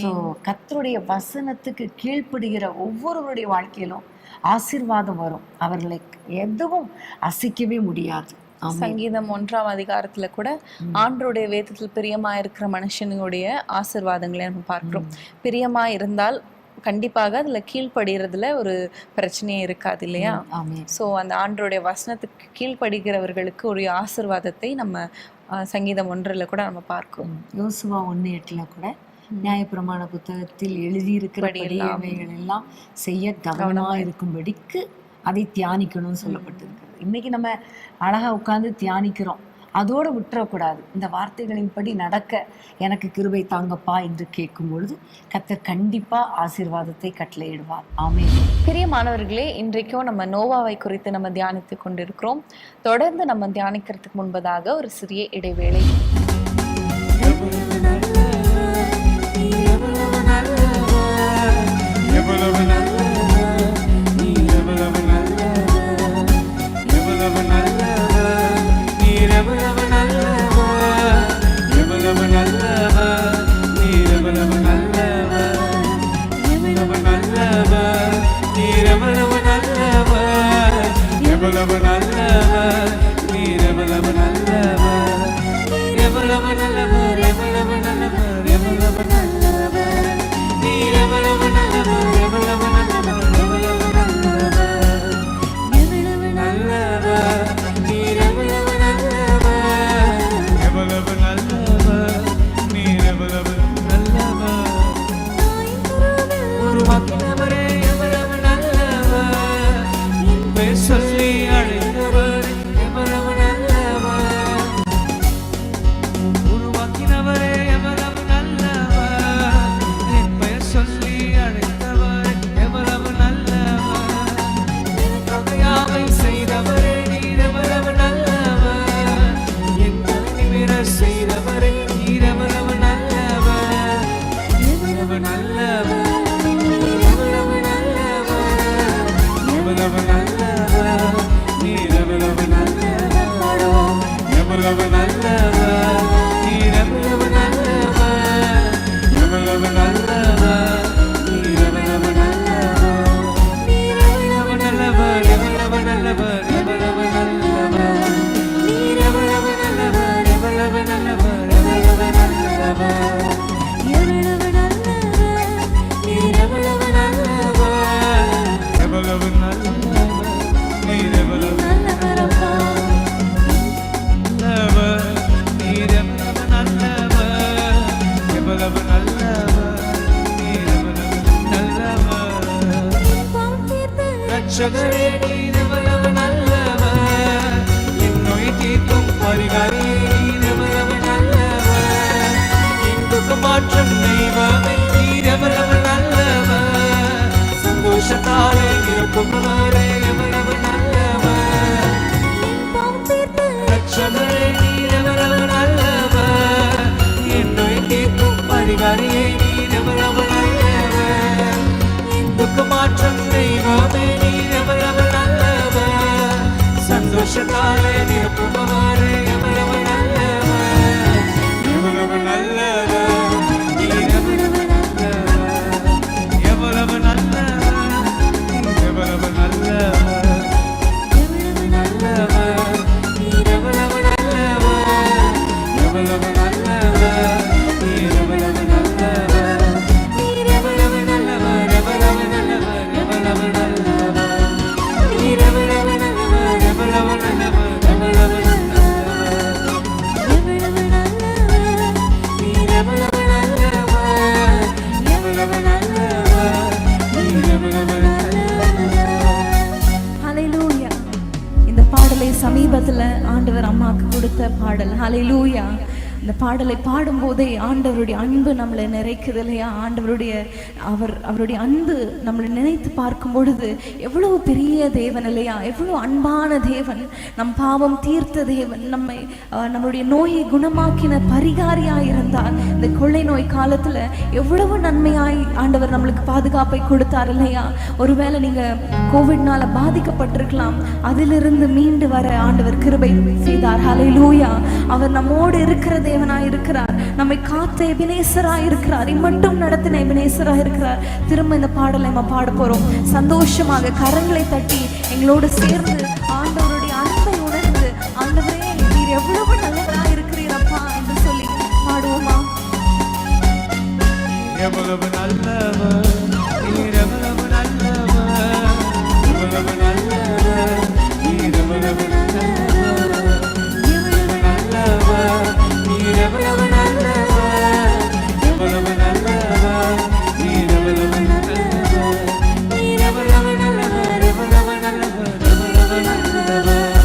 ஸோ கர்த்தருடைய வசனத்துக்கு கீழ்ப்படுகிற ஒவ்வொருவருடைய வாழ்க்கையிலும் ஆசீர்வாதம் வரும். அவர்களை எதுவும் அசைக்கவே முடியாது. சங்கீதம் 1ஆம் அதிகாரத்துல கூட ஆண்டவருடைய வேதத்தில் பிரியமா இருக்கிற மனுஷனுடைய ஆசீர்வாதங்களை நம்ம பார்க்கிறோம். பிரியமா இருந்தால் கண்டிப்பாக அதுல கீழ்ப்படுகிறதுல ஒரு பிரச்சனையே இருக்காது இல்லையா? சோ அந்த ஆண்டவருடைய வசனத்துக்கு கீழ்ப்படுகிறவர்களுக்கு ஒரு ஆசீர்வாதத்தை நம்ம சங்கீதம் 1ல கூட நம்ம பார்க்கிறோம். யோசுவா 1:8 கூட நியாயப்பிரமாண புத்தகத்தில் எழுதியிருக்கிறவைகள் எல்லாம் செய்ய கவனமா இருக்கும்படிக்கு அதை தியானிக்கணும்னு சொல்லப்பட்டிருக்கிறது. இன்னைக்கு நம்ம அழகா உட்கார்ந்து தியானிக்கிறோம், அதோடு விட்டுறக்கூடாது. இந்த வார்த்தைகளின்படி நடக்க எனக்கு கிருபை தாங்கப்பா என்று கேட்கும் பொழுது கர்த்தர் கண்டிப்பா ஆசீர்வாதத்தை கட்டளையிடுவார். ஆமென். பிரியமானவர்களே, இன்றைக்கும் நம்ம நோவாவை குறித்து நம்ம தியானித்து கொண்டிருக்கிறோம். தொடர்ந்து நம்ம தியானிக்கிறதுக்கு முன்பதாக ஒரு சிறிய இடைவேளை. உருவாக்கினவரே ஆண்டவர் அம்மாவுக்கு கொடுத்த பாடல். ஹல்லேலூயா. இந்த பாடலை பாடும்போதே ஆண்டவருடைய அன்பு நம்மளை நிறைக்குது இல்லையா? அவருடைய அன்பு நம்மளை நினைத்து பார்க்கும் பொழுது எவ்வளவு பெரிய தேவன் இல்லையா? எவ்வளவு அன்பான தேவன், நம் பாவம் தீர்த்த தேவன், நம்மளுடைய நோயை குணமாக்கின பரிகாரியாய் இருந்தார். இந்த கொள்ளை நோய் காலத்துல எவ்வளவு நன்மையாய் ஆண்டவர் நம்மளுக்கு பாதுகாப்பை கொடுத்தார் இல்லையா? ஒருவேளை நீங்க கோவிட்னால பாதிக்கப்பட்டிருக்கலாம், அதிலிருந்து மீண்டு வர ஆண்டவர் கிருபை செய்தார். ஹல்லேலூயா. அவர் நம்மோடு இருக்கிற தேவனாய் இருக்கிறார், நம்மை காத்த எபினேசராய் இருக்கிறார், இம்மட்டும் நடத்தின எபினேசராய் இருக்கிறார். திரும்ப இந்த பாடலை நம்ம பாட போறோம். சந்தோஷமாக கரங்களை தட்டி எங்களோடு சேர்ந்து ஆண்டவருடைய அன்பை உணர்ந்து, ஆண்டவரே நீர் எவ்வளவு நல்லவராய் இருக்கிறீரப்பா என்று சொல்லி பாடுவோமா? எவ்வளவு நல்லவர் நீர், எவ்வளவு நல்லவர், எவ்வளவு நல்லவர் நீர், எவ்வளவு நல்லவர், எவ்வளவு நல்லவர் நீர், எவ்வளவு நல்லவர், எவ்வளவு நல்லவர் நீர், எவ்வளவு நல்லவர், நீர் எவ்வளவு நல்லவர், எவ்வளவு நல்லவர், எவ்வளவு நல்லவர்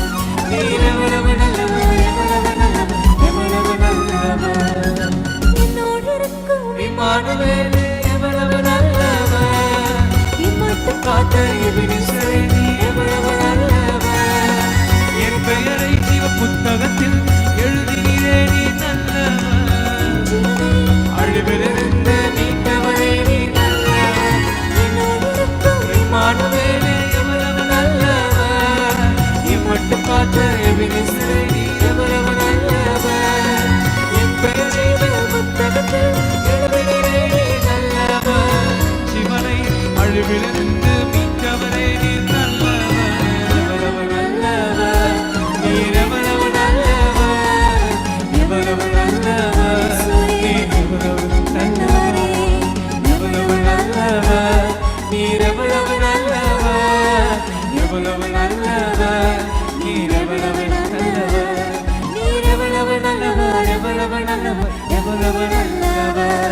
நீர், எவ்வளவு நல்லவர், எவ்வளவு நல்லவர், எவ்வளவு நல்லவர். என்னோடு இருக்கும் இம்மானுவேலே எவ்வளவு நல்லவர், இம்மட்டும் காத்த எபினேசரே நீ எவ்வளவு நல்லவர். என் பெயரை ஜீவ புத்தகத்தில் எழுதினீரே நீ நல்லவர், அழிவிலிருந்து மீட்டவரே நீ நல்லவர். என்னோடு இருக்கும் இம்மானுவேலே எவ்வளவு நல்லவர், இம்மட்டும் காத்த எபினேசரே நீ எவ்வளவு நல்லவர். என் பெயரை ஜீவ புத்தகத்தில் எழுதினீரே நீ நல்லவர், சிவனை அழிவிலிருந்து மீட்டவரே நீ நல்லவர். எவ்வளவு நல்லவர் நீர், எவ்வளவு நல்லவர், எவ்வளவு நல்லவர் நீர், எவ்வளவு நல்லவர், எவ்வளவு நல்லவர் நீர், எவ்வளவு நல்லவர், எவ்வளவு நல்லவர் நீர், எவ்வளவு நல்லவர், நீர் எவ்வளவு நல்லவர், எவ்வளவு நல்லவர், எவ்வளவு நல்லவர்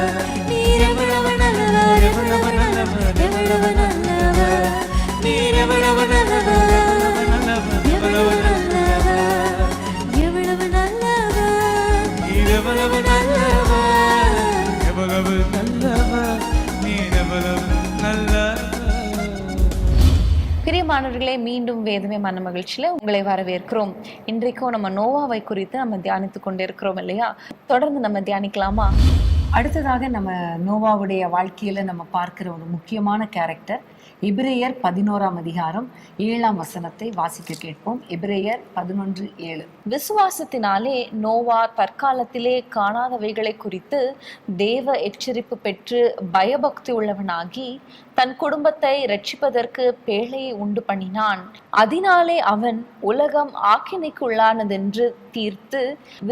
நீர், எவ்வளவு நல்லவர், எவ்வளவு நல்லவர், எவ்வளவு நல்லவர் நீர், எவ்வளவு நல்லவர், எவ்வளவு நல்லவர், எவ்வளவு நல்லவர் நீர், எவ்வளவு நல்லவர், எவ்வளவு நல்லவர் நீர், எவ்வளவு நல்லவர். பிரியமானவர்களே, மீண்டும் வேதமே மன மகிழ்ச்சியில உங்களை வரவேற்கிறோம். இன்றைக்கும் நம்ம நோவாவை குறித்து நம்ம தியானித்து கொண்டிருக்கிறோம் இல்லையா? தொடர்ந்து நம்ம தியானிக்கலாமா? அடுத்ததாக நம்ம நோவாவுடைய வாழ்க்கையில நம்ம பார்க்கிற ஒரு முக்கியமான கேரக்டர் எபிரேயர் 11ஆம் அதிகாரம் 7ஆம் வசனத்தை வாசிக்க கேட்போம். எபிரேயர் 11:7. விசுவாசத்தினாலே நோவா தற்காலத்திலே காணாதவைகளை குறித்து தேவ எச்சரிப்பு பெற்று பயபக்தி உள்ளவனாகி தன் குடும்பத்தை ரட்சிப்பதற்கு பேழையை உண்டு பண்ணினான். அதனாலே அவன் உலகம் ஆக்கினைக்கு உள்ளானதென்று தீர்த்து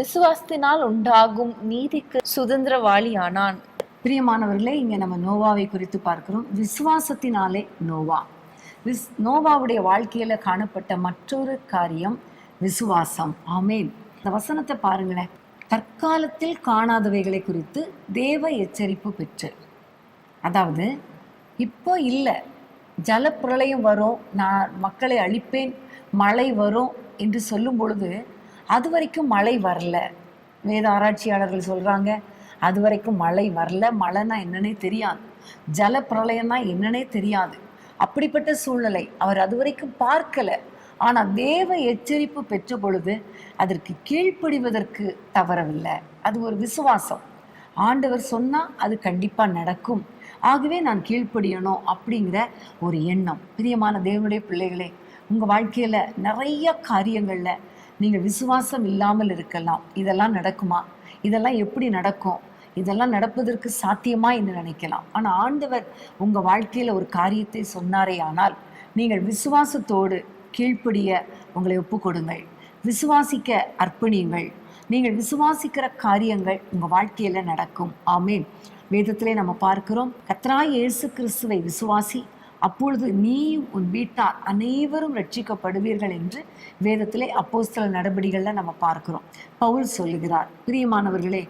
விசுவாசத்தினால் உண்டாகும் நீதிக்கு சுதந்திரவாளியானான். பிரியமானவர்களே, இங்க நம்ம நோவாவை குறித்து பார்க்கிறோம். விசுவாசத்தினாலே நோவாவுடைய வாழ்க்கையில காணப்பட்ட மற்றொரு காரியம் விசுவாசம். ஆமேன். இந்த வசனத்தை பாருங்களேன். தற்காலத்தில் காணாதவைகளை குறித்து தேவ எச்சரிப்பு பெற்று, அதாவது இப்போ இல்லை, ஜலப்பிரளயம் வரும், நான் மக்களை அழிப்பேன், மழை வரும் என்று சொல்லும் பொழுது அது வரைக்கும் மழை வரல. வேத ஆராய்ச்சியாளர்கள் சொல்றாங்க, அது வரைக்கும் மழை வரல, மழைனா என்னன்னே தெரியாது, ஜலப்பிரளயம்னா என்னன்னே தெரியாது. அப்படிப்பட்ட சூழ்நிலை அவர் அது வரைக்கும் பார்க்கல. ஆனால் தேவ எச்சரிப்பு பெற்ற பொழுது அதற்கு கீழ்ப்படிவதற்கு தவறவில்லை. அது ஒரு விசுவாசம். ஆண்டவர் சொன்னா அது கண்டிப்பா நடக்கும், ஆகவே நான் கீழ்ப்படியணும் அப்படிங்கிற ஒரு எண்ணம். பிரியமான தேவனுடைய பிள்ளைகளே, உங்க வாழ்க்கையில நிறைய காரியங்கள்ல நீங்க விசுவாசம் இல்லாமல் இருக்கலாம். இதெல்லாம் நடக்குமா, இதெல்லாம் எப்படி நடக்கும், இதெல்லாம் நடப்பதற்கு சாத்தியமா என்று நினைக்கலாம். ஆனால் ஆண்டவர் உங்க வாழ்க்கையில ஒரு காரியத்தை சொன்னாரே ஆனால் நீங்கள் விசுவாசத்தோடு கீழ்ப்படிய உங்களை ஒப்பு கொடுங்கள், விசுவாசிக்க அர்ப்பணியுங்கள். நீங்கள் விசுவாசிக்கிற காரியங்கள் உங்க வாழ்க்கையில நடக்கும். ஆமேன். வேதத்திலே நம்ம பார்க்கிறோம், கர்த்தராகிய இயேசு கிறிஸ்துவை விசுவாசி, அப்பொழுது நீயும் உன் வீட்டார் அனைவரும் ரட்சிக்கப்படுவீர்கள் என்று வேதத்திலே அப்போஸ்தலர் நடபடிகள்ல நம்ம பார்க்கிறோம். பவுல் சொல்லுகிறார். பிரியமானவர்களே,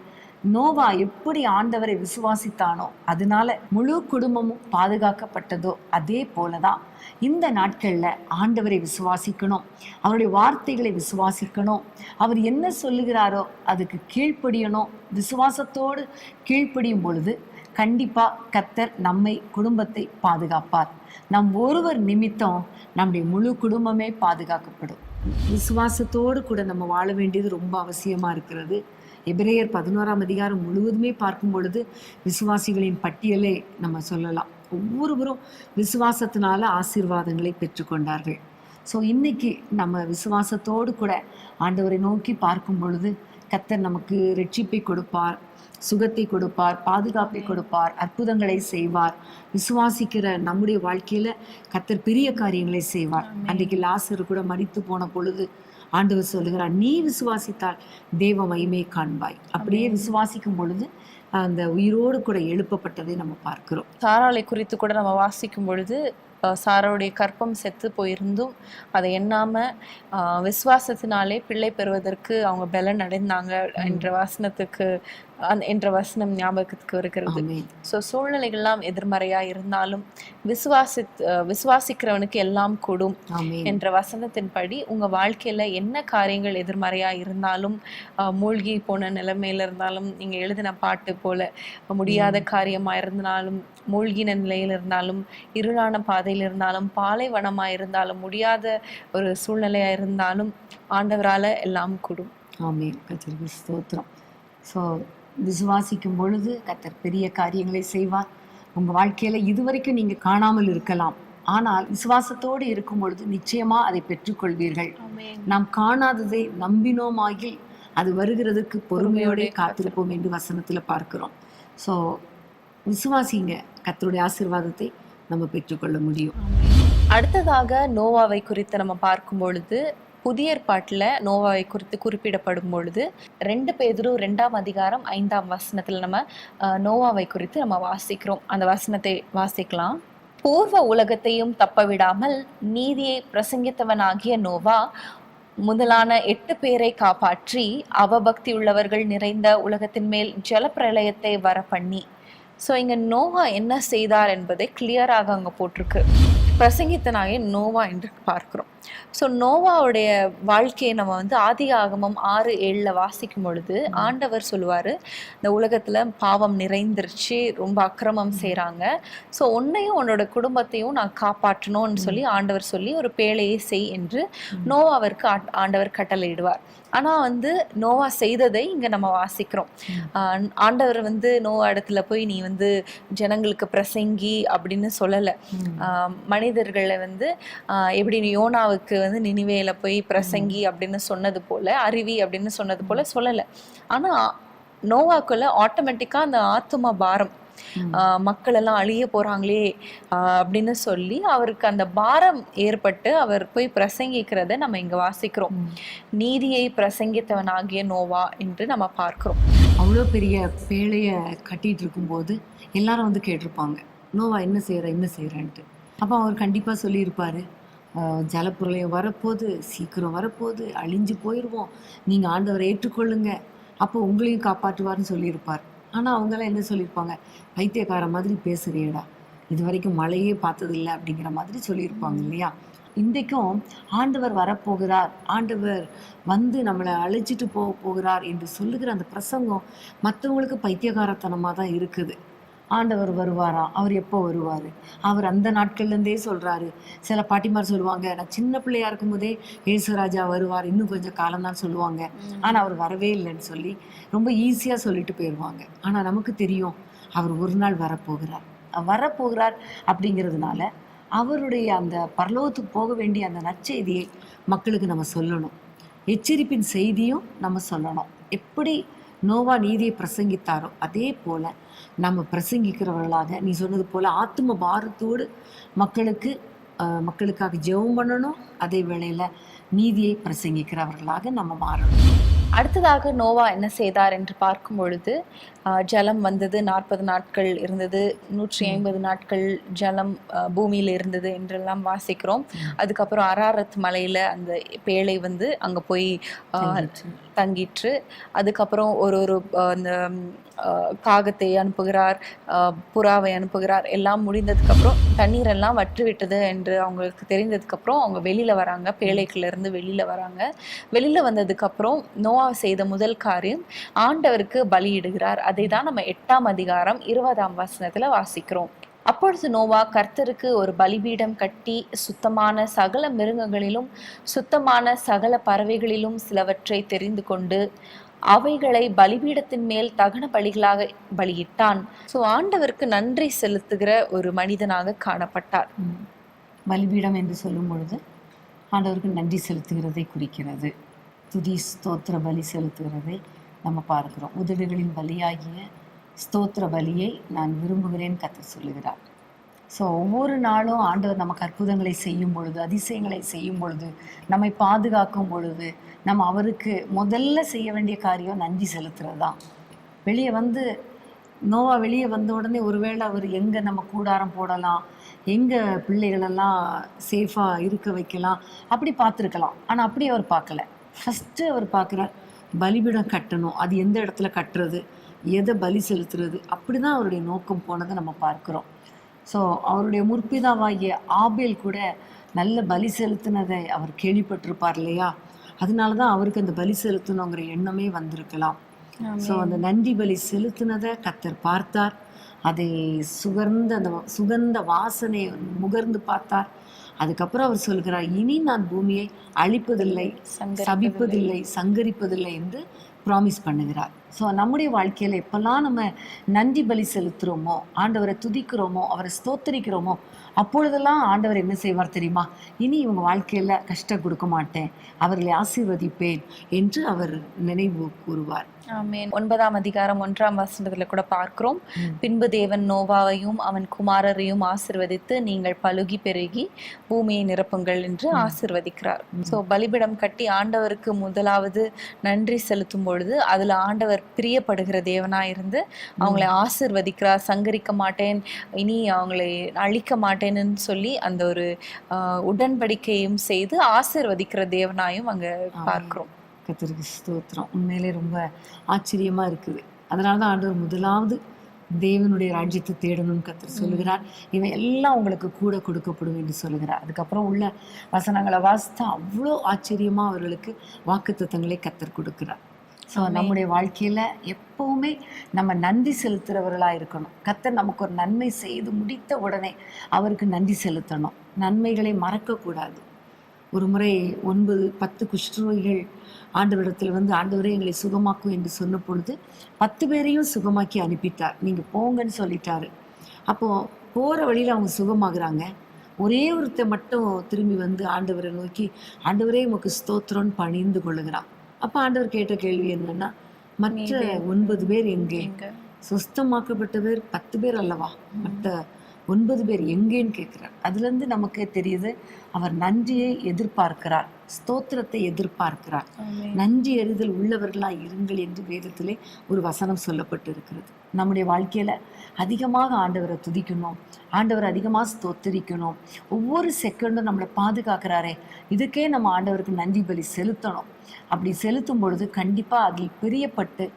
நோவா எப்படி ஆண்டவரை விசுவாசித்தானோ அதனால முழு குடும்பமும் பாதுகாக்கப்பட்டதோ அதே போலதான் இந்த நாட்கள்ல ஆண்டவரை விசுவாசிக்கணும், அவருடைய வார்த்தைகளை விசுவாசிக்கணும், அவர் என்ன சொல்லுகிறாரோ அதுக்கு கீழ்ப்படியணும். விசுவாசத்தோடு கீழ்ப்படியும் பொழுது கண்டிப்பா கர்த்தர் நம்மை குடும்பத்தை பாதுகாப்பார். நம் ஒருவர் நிமித்தம் நம்முடைய முழு குடும்பமே பாதுகாக்கப்படும். விசுவாசத்தோடு கூட நம்ம வாழ வேண்டியது ரொம்ப அவசியமா இருக்கிறது. எபிரேயர் 11ஆம் அதிகாரம் முழுவதுமே பார்க்கும் பொழுது விசுவாசிகளின் பட்டியலை நம்ம சொல்லலாம். ஒவ்வொருவரும் விசுவாசத்தினால ஆசீர்வாதங்களை பெற்றுக்கொண்டார்கள். ஸோ இன்னைக்கு நம்ம விசுவாசத்தோடு கூட ஆண்டவரை நோக்கி பார்க்கும் பொழுது கர்த்தர் நமக்கு ரட்சிப்பை கொடுப்பார், சுகத்தை கொடுப்பார், பாதுகாப்பை கொடுப்பார், அற்புதங்களை செய்வார். விசுவாசிக்கிற நம்முடைய வாழ்க்கையில கர்த்தர் பெரிய காரியங்களை செய்வார். அன்றைக்கு லாசரு கூட மரித்து போன பொழுது ஆண்டவர் சொல்லுகிறார், நீ விசுவாசித்தால் தேவ மகிமையை காண்பாய். அப்படியே விசுவாசிக்கும் பொழுது அந்த உயிரோடு கூட எழுப்பப்பட்டதை நம்ம பார்க்கிறோம். சாராளை குறித்து கூட நம்ம வாசிக்கும் பொழுது சாராவுடைய கற்பம் செத்து போயிருந்தும் அதை எண்ணாம விசுவாசத்தினாலே பிள்ளை பெறுவதற்கு அவங்க பலன் அடைந்தாங்க என்ற வசனம் ஞாபகத்துக்கு இருக்கிறது. ஸோ சூழ்நிலைகள்லாம் எதிர்மறையா இருந்தாலும் விசுவாசிக்கிறவனுக்கு எல்லாம் கூடும் என்ற வசனத்தின்படி உங்க வாழ்க்கையில என்ன காரியங்கள் எதிர்மறையா இருந்தாலும், மூழ்கி போன நிலைமையில இருந்தாலும், நீங்க எழுதின பாட்டு போல முடியாத காரியமா இருந்தாலும், மூழ்கின நிலையில் இருந்தாலும், இருளான பாதையில் இருந்தாலும், பாலைவனமா இருந்தாலும், முடியாத ஒரு சூழ்நிலையா இருந்தாலும் ஆண்டவரால எல்லாம் கூடும். ஆமென். கர்த்தருக்கு ஸ்தோத்திரம். ஸோ விசுவாசிக்கும் பொழுது கர்த்தர் பெரிய காரியங்களை செய்வார். உங்க வாழ்க்கையில இதுவரைக்கும் நீங்க காணாமல் இருக்கலாம், ஆனால் விசுவாசத்தோடு இருக்கும் பொழுது நிச்சயமா அதை பெற்றுக்கொள்வீர்கள். நாம் காணாததை நம்பினோமாகில் அது வருகிறதுக்கு பொறுமையோட காத்திருப்போம் என்று வசனத்துல பார்க்கிறோம். ஸோ விசுவாசிங்க, கர்த்தருடைய ஆசீர்வாதத்தை நம்ம பெற்றுக்கொள்ள முடியும். அடுத்ததாக நோவாவை குறித்து நம்ம பார்க்கும் பொழுது புதிய ஏற்பாட்டில் நோவாவை குறித்து குறிப்பிடப்படும் பொழுது 2 பேதுரு 2ஆம் அதிகாரம் 5ஆம் வசனத்துல நம்ம நோவாவை குறித்து நம்ம வாசிக்கிறோம். அந்த வசனத்தை வாசிக்கலாம். பூர்வ உலகத்தையும் தப்ப விடாமல் நீதியை பிரசங்கித்தவனாகிய நோவா முதலான 8 பேரை காப்பாற்றி அவபக்தி உள்ளவர்கள் நிறைந்த உலகத்தின் மேல் ஜலப்பிரளயத்தை வர பண்ணி. ஸோ இங்க நோவா என்ன செய்தார் என்பதை கிளியராக அங்க போட்டிருக்கு. பிரசங்கித்தனாகிய நோவா என்று பார்க்கிறோம். ஸோ நோவாவுடைய வாழ்க்கையை நம்ம ஆதியாகமம் 6:7 வாசிக்கும் பொழுது ஆண்டவர் சொல்லுவாரு, இந்த உலகத்துல பாவம் நிறைந்துருச்சு, ரொம்ப அக்கிரமம் செய்றாங்க, ஸோ உன்னையும் உன்னோட குடும்பத்தையும் நான் காப்பாற்றணும்னு சொல்லி ஆண்டவர் சொல்லி ஒரு பேழையை செய் என்று நோவாவிற்கு ஆண்டவர் கட்டளையிடுவார். ஆனா நோவா செய்ததை இங்க நம்ம வாசிக்கிறோம். ஆண்டவர் நோவா இடத்துல போய் நீ ஜனங்களுக்கு பிரசங்கி அப்படின்னு சொல்லல. மனிதர்களை எப்படி யோனாவுக்கு நினிவேல போய் பிரசங்கி அப்படின்னு சொன்னது போல, அருவி அப்படின்னு சொன்னது போல சொல்லல. ஆனா நோவாக்குள்ள ஆட்டோமேட்டிக்கா அந்த ஆத்தும பாரம், மக்கள் எல்லாம் அழிய போறாங்களே அப்படின்னு சொல்லி அவருக்கு அந்த பாரம் ஏற்பட்டு அவர் போய் பிரசங்கிக்கிறத நம்ம இங்க வாசிக்கிறோம். நீதியை பிரசங்கித்தவனாகிய நோவா என்று நம்ம பார்க்கிறோம். அவ்வளோ பெரிய பேழைய கட்டிட்டு இருக்கும்போது எல்லாரும் கேட்டிருப்பாங்க, நோவா என்ன செய்யறன்ட்டு. அப்போ அவர் கண்டிப்பா சொல்லியிருப்பாரு, ஜலப்பிரளயம் வரப்போகுது, சீக்கிரம் வரப்போகுது, அழிஞ்சு போயிடுவோம், நீங்க ஆண்டவரை ஏற்றுக்கொள்ளுங்க, அப்போ உங்களையும் காப்பாற்றுவார்னு சொல்லியிருப்பார். ஆனால் அவங்களாம் என்ன சொல்லியிருப்பாங்க, பைத்தியக்கார மாதிரி பேசுறியடா, இது வரைக்கும் மழையே பார்த்ததில்லை அப்படிங்கிற மாதிரி சொல்லியிருப்பாங்க இல்லையா. இன்றைக்கும் ஆண்டவர் வரப்போகிறார், ஆண்டவர் நம்மளை அழைச்சிட்டு போகிறார் என்று சொல்லுகிற அந்த பிரசங்கம் மற்றவங்களுக்கு பைத்தியக்காரத்தனமாக தான் இருக்குது. ஆண்டவர் வருவாரா, அவர் எப்போ வருவார், அவர் அந்த நாட்கள்லேருந்தே சொல்கிறாரு. சில பாட்டிமார் சொல்லுவாங்க, நான் சின்ன பிள்ளையா இருக்கும் போதே ஏசுராஜா வருவார், இன்னும் கொஞ்சம் காலம்தான் சொல்லுவாங்க, ஆனால் அவர் வரவே இல்லைன்னு சொல்லி ரொம்ப ஈஸியாக சொல்லிட்டு போயிடுவாங்க. ஆனால் நமக்கு தெரியும் அவர் ஒரு நாள் வரப்போகிறார் அப்படிங்கிறதுனால அவருடைய அந்த பரலோகத்துக்கு போக வேண்டிய அந்த நற்செய்தியை மக்களுக்கு நம்ம சொல்லணும், எச்சரிப்பின் செய்தியும் நம்ம சொல்லணும். எப்படி நோவா நீதியை பிரசங்கித்தாரோ அதே போல நம்ம பிரசங்கிக்கிறவர்களாக, நீ சொன்னது போல ஆத்தும பாரத்தோடு மக்களுக்காக ஜெபம் பண்ணணும், அதே வேளையில நீதியை பிரசங்கிக்கிறவர்களாக நம்ம மாறணும். அடுத்ததாக நோவா என்ன செய்தார் என்று பார்க்கும் பொழுது ஜலம் வந்தது, 40 நாட்கள் இருந்தது, 150 நாட்கள் ஜலம் பூமியில இருந்தது என்றெல்லாம் வாசிக்கிறோம். அதுக்கப்புறம் அராரத் மலையில அந்த பேழை வந்து அங்க போய் தங்கிற்று. அதுக்கப்புறம் ஒரு ஒரு அந்த காகத்தை அனுப்புகிறார், புறாவை அனுப்புகிறார். எல்லாம் முடிந்ததுக்கப்புறம் தண்ணீர் எல்லாம் வற்றி விட்டது என்று அவங்களுக்கு தெரிந்ததுக்கப்புறம் அவங்க வெளியில வராங்க, பேழைக்குள்ள இருந்து வெளியில வராங்க. வெளியில வந்ததுக்கப்புறம் நோவா செய்த முதல் காரியம் ஆண்டவருக்கு பலியிடுகிறார். அதை தான் நம்ம 8ஆம் அதிகாரம் 20ஆம் வசனத்துல வாசிக்கிறோம். அப்பொழுது நோவா கர்த்தருக்கு ஒரு பலிபீடம் கட்டி சுத்தமான சகல மிருகங்களிலும் சுத்தமான சகல பறவைகளிலும் சிலவற்றை தெரிந்து கொண்டு அவைகளை பலிபீடத்தின் மேல் தகன பலிகளாக பலியிட்டான். ஸோ ஆண்டவருக்கு நன்றி செலுத்துகிற ஒரு மனிதனாக காணப்பட்டார். பலிபீடம் என்று சொல்லும் பொழுது ஆண்டவருக்கு நன்றி செலுத்துகிறதை குறிக்கிறது. துதி ஸ்தோத்திர பலி செலுத்துகிறதை நம்ம பார்க்கிறோம். உதடுகளின் பலியாகிய ஸ்தோத்திர பலியை நான் விரும்புகிறேன் கர்த்தர் சொல்லுகிறார். ஸோ ஒவ்வொரு நாளும் ஆண்டவர் நமக்கு அற்புதங்களை செய்யும் பொழுது, அதிசயங்களை செய்யும் பொழுது, நம்மை பாதுகாக்கும் பொழுது, நம்ம அவருக்கு முதல்ல செய்ய வேண்டிய காரியம் நன்றி செலுத்துறது தான். நோவா வெளியே வந்த உடனே ஒருவேளை அவர் எங்கே நம்ம கூடாரம் போடலாம், எங்கே பிள்ளைகளெல்லாம் சேஃபாக இருக்க வைக்கலாம் அப்படி பார்த்துருக்கலாம். ஆனால் அப்படி அவர் பார்க்கல. ஃபஸ்ட்டு அவர் பார்க்குறார், பலிபீடம் கட்டணும், அது எந்த இடத்துல கட்டுறது, எதை பலி செலுத்துறது, அப்படி தான் அவருடைய நோக்கம் போனதை நம்ம பார்க்குறோம். ஸோ அவருடைய முற்பிதாவாகிய ஆபேல் கூட நல்ல பலி செலுத்தினதை அவர் கேள்விப்பட்டிருப்பார் இல்லையா? அதனால தான் அவருக்கு அந்த பலி செலுத்தணுங்கிற எண்ணமே வந்திருக்கலாம். ஸோ அந்த நன்றி பலி செலுத்தினதை கர்த்தர் பார்த்தார். அதை சுகந்த வாசனை முகர்ந்து பார்த்தார். அதுக்கப்புறம் அவர் சொல்கிறார், இனி நான் பூமியை அழிப்பதில்லை, சபிப்பதில்லை, சங்கரிப்பதில்லை என்று ப்ராமிஸ் பண்ணுகிறார். ஸோ நம்முடைய வாழ்க்கையில் எப்பெல்லாம் நம்ம நன்றி பலி செலுத்துகிறோமோ, ஆண்டவரை துதிக்கிறோமோ, அவரை ஸ்தோத்தரிக்கிறோமோ, அப்பொழுதெல்லாம் ஆண்டவர் என்ன செய்வார் தெரியுமா? இனி இவங்க வாழ்க்கையில் கஷ்டம் கொடுக்க மாட்டேன், அவர்களை ஆசீர்வதிப்பேன் என்று அவர் நினைவு கூறுவார். ஆமென். 9ஆம் அதிகாரம் 1ஆம் வசனத்துல கூட பார்க்கிறோம், பின்பு தேவன் நோவாவையும் அவன் குமாரரையும் ஆசிர்வதித்து நீங்கள் பலுகி பெருகி பூமியை நிரப்புங்கள் என்று ஆசிர்வதிக்கிறார். ஸோ பலிபீடம் கட்டி ஆண்டவருக்கு முதலாவது நன்றி செலுத்தும் பொழுது அதுல ஆண்டவர் பிரியப்படுகிற தேவனா இருந்து அவங்களை ஆசிர்வதிக்கிறார். சங்கரிக்க மாட்டேன், இனி அவங்களை அழிக்க மாட்டேன்னு சொல்லி அந்த ஒரு உடன்படிக்கையும் செய்து ஆசிர்வதிக்கிற தேவனாயும் அங்க பார்க்கிறோம். கர்த்தருக்கு ஸ்தோத்திரம். உண்மையிலே ரொம்ப ஆச்சரியமா இருக்குது. அதனால தான் ஆண்டவர் முதலாவது தேவனுடைய ராஜ்யத்தை தேடணும்னு கர்த்தர் சொல்லுகிறார். இவன் எல்லாம் உங்களுக்கு கூட கொடுக்கப்படும் என்று சொல்லுகிறார். அதுக்கப்புறம் உள்ள வசனங்களை வாசித்தா அவ்வளோ ஆச்சரியமா அவர்களுக்கு வாக்குத்தத்தங்களை கர்த்தர் கொடுக்கிறார். ஸோ நம்முடைய வாழ்க்கையில எப்பவுமே நம்ம நன்றி செலுத்துறவர்களாக இருக்கணும். கர்த்தர் நமக்கு ஒரு நன்மை செய்து முடித்த உடனே அவருக்கு நன்றி செலுத்தணும். நன்மைகளை மறக்கக்கூடாது. ஒரு முறை 9-10 குஷ்டரோகிகள் ஆண்டவரிடத்தில் வந்து, ஆண்டவரே எங்களை சுகமாக்கும் என்று சொன்ன பொழுது 10 பேரையும் சுகமாக்கி அனுப்பிட்டார். நீங்கள் போங்கன்னு சொல்லிட்டாரு. அப்போது போகிற வழியில் அவங்க சுகமாகறாங்க. ஒரே ஒருத்தர் மட்டும் திரும்பி வந்து ஆண்டவரை நோக்கி, ஆண்டவரே உமக்கு ஸ்தோத்திரம்னு பணிந்து கொள்ளுகிறான். அப்போ ஆண்டவர் கேட்ட கேள்வி என்னன்னா, மற்ற 9 பேர் எங்கே? சுஸ்தமாக்கப்பட்ட பேர் 10 பேர் அல்லவா, மற்ற 9 பேர் எங்கேன்னு கேட்குறார். அதுலேருந்து நமக்கு தெரியுது, அவர் நன்றியை எதிர்பார்க்கிறார், ஸ்தோத்திரத்தை எதிர்பார்க்கிறார். நன்றி எறிதல் உள்ளவர்களாக இருங்கள் என்று வேதத்திலே ஒரு வசனம் சொல்லப்பட்டு இருக்கிறது. நம்முடைய வாழ்க்கையில் அதிகமாக ஆண்டவரை துதிக்கணும், ஆண்டவரை அதிகமாக ஸ்தோத்திரிக்கணும். ஒவ்வொரு செகண்டும் நம்மளை பாதுகாக்கிறாரே, இதுக்கே நம்ம ஆண்டவருக்கு நன்றி பலி செலுத்தணும். அப்படி செலுத்தும் பொழுது கண்டிப்பாக அதில் பிரியப்பட்டு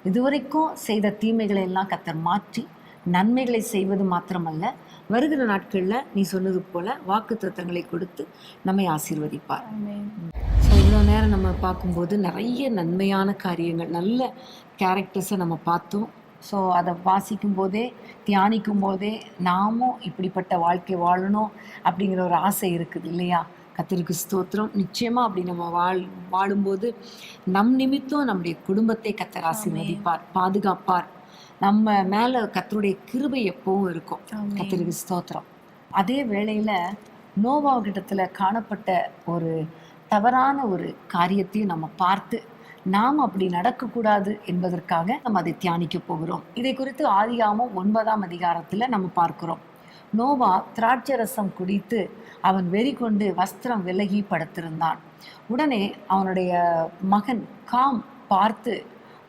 இதுவரைக்கும் செய்த தீமைகளை எல்லாம் கர்த்தர் மாற்றி நன்மைகளை செய்வது மாத்திரமல்ல, வருகிற நாட்களில் நீ சொன்னது போல வாக்குத்தத்தங்களை கொடுத்து நம்மை ஆசீர்வதிப்பார். ஸோ இவ்வளோ நேரம் நம்ம பார்க்கும்போது நிறைய நன்மையான காரியங்கள், நல்ல கேரக்டர்ஸை நம்ம பார்த்தோம். ஸோ அதை வாசிக்கும் போதே, தியானிக்கும் போதே நாமும் இப்படிப்பட்ட வாழ்க்கை வாழணும் அப்படிங்கிற ஒரு ஆசை இருக்குது இல்லையா? கர்த்தருக்கு ஸ்தோத்திரம். நிச்சயமாக அப்படி நம்ம வாழும்போது நம் நிமித்தம் நம்முடைய குடும்பத்தை கர்த்தர் ஆசீர்வதிப்பார், பாதுகாப்பார். நம்ம மேலே கர்த்தருடைய கிருபை எப்பவும் இருக்கும். கர்த்தருக்கு ஸ்தோத்திரம். அதே வேளையில் நோவாகிட்டத்தில் காணப்பட்ட ஒரு தவறான ஒரு காரியத்தையும் நம்ம பார்த்து நாம் அப்படி நடக்கக்கூடாது என்பதற்காக நம்ம அதை தியானிக்க போகிறோம். இதை குறித்து ஆதியாகமம் 9ஆம் அதிகாரத்தில் நம்ம பார்க்கிறோம். நோவா திராட்சை ரசம் குடித்து அவன் வெறி கொண்டு வஸ்திரம் விலகி படுத்திருந்தான். உடனே அவனுடைய மகன் காம் பார்த்து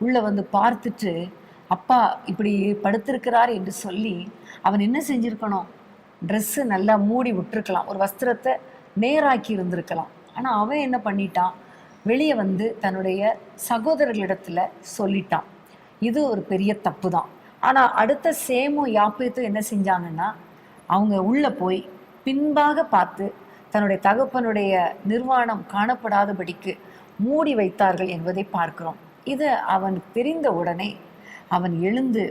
உள்ளே வந்து பார்த்துட்டு அப்பா இப்படி படுத்திருக்கிறார் என்று சொல்லி அவன் என்ன செஞ்சிருக்கணும்? ட்ரெஸ்ஸு நல்லா மூடி விட்டுருக்கலாம், ஒரு வஸ்திரத்தை நேராக்கி இருந்திருக்கலாம். ஆனால் அவன் என்ன பண்ணிட்டான்? வெளியே வந்து தன்னுடைய சகோதரர்களிடத்துல சொல்லிட்டான். இது ஒரு பெரிய தப்பு தான். ஆனால் அடுத்த சேமும் யாப்பேத்தும் என்ன செஞ்சாங்கன்னா, அவங்க உள்ளே போய் பின்பாக பார்த்து தன்னுடைய தகப்பனுடைய நிர்வாணம் காணப்படாதபடிக்கு மூடி வைத்தார்கள் என்பதை பார்க்கிறோம். இது அவனுக்கு தெரிந்த உடனே அவன் எழுந்து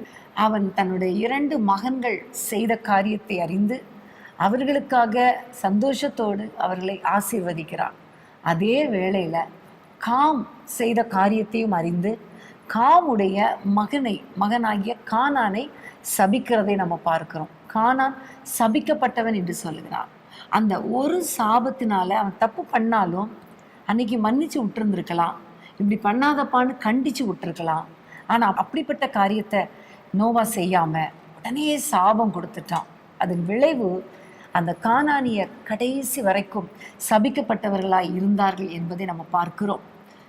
அவன் தன்னுடைய 2 மகன்கள் செய்த காரியத்தை அறிந்து அவர்களுக்காக சந்தோஷத்தோடு அவர்களை ஆசீர்வதிக்கிறான். அதே வேளையில் காம் செய்த காரியத்தையும் அறிந்து காமுடைய மகனாகிய கானானை சபிக்கிறதை நம்ம பார்க்கிறோம். கானான் சபிக்கப்பட்டவன் என்று சொல்லுகிறான். அந்த ஒரு சாபத்தினால அவன் தப்பு பண்ணாலும் அன்னைக்கு மன்னிச்சு விட்டுருந்துருக்கலாம், இப்படி பண்ணாதப்பான்னு கண்டிச்சு விட்டுருக்கலாம். ஆனால் அப்படிப்பட்ட காரியத்தை நோவா செய்யாம உடனே சாபம் கொடுத்துட்டான். அதன் விளைவு அந்த கானானிய கடைசி வரைக்கும் சபிக்கப்பட்டவர்களாய் இருந்தார்கள் என்பதை நம்ம பார்க்கிறோம்.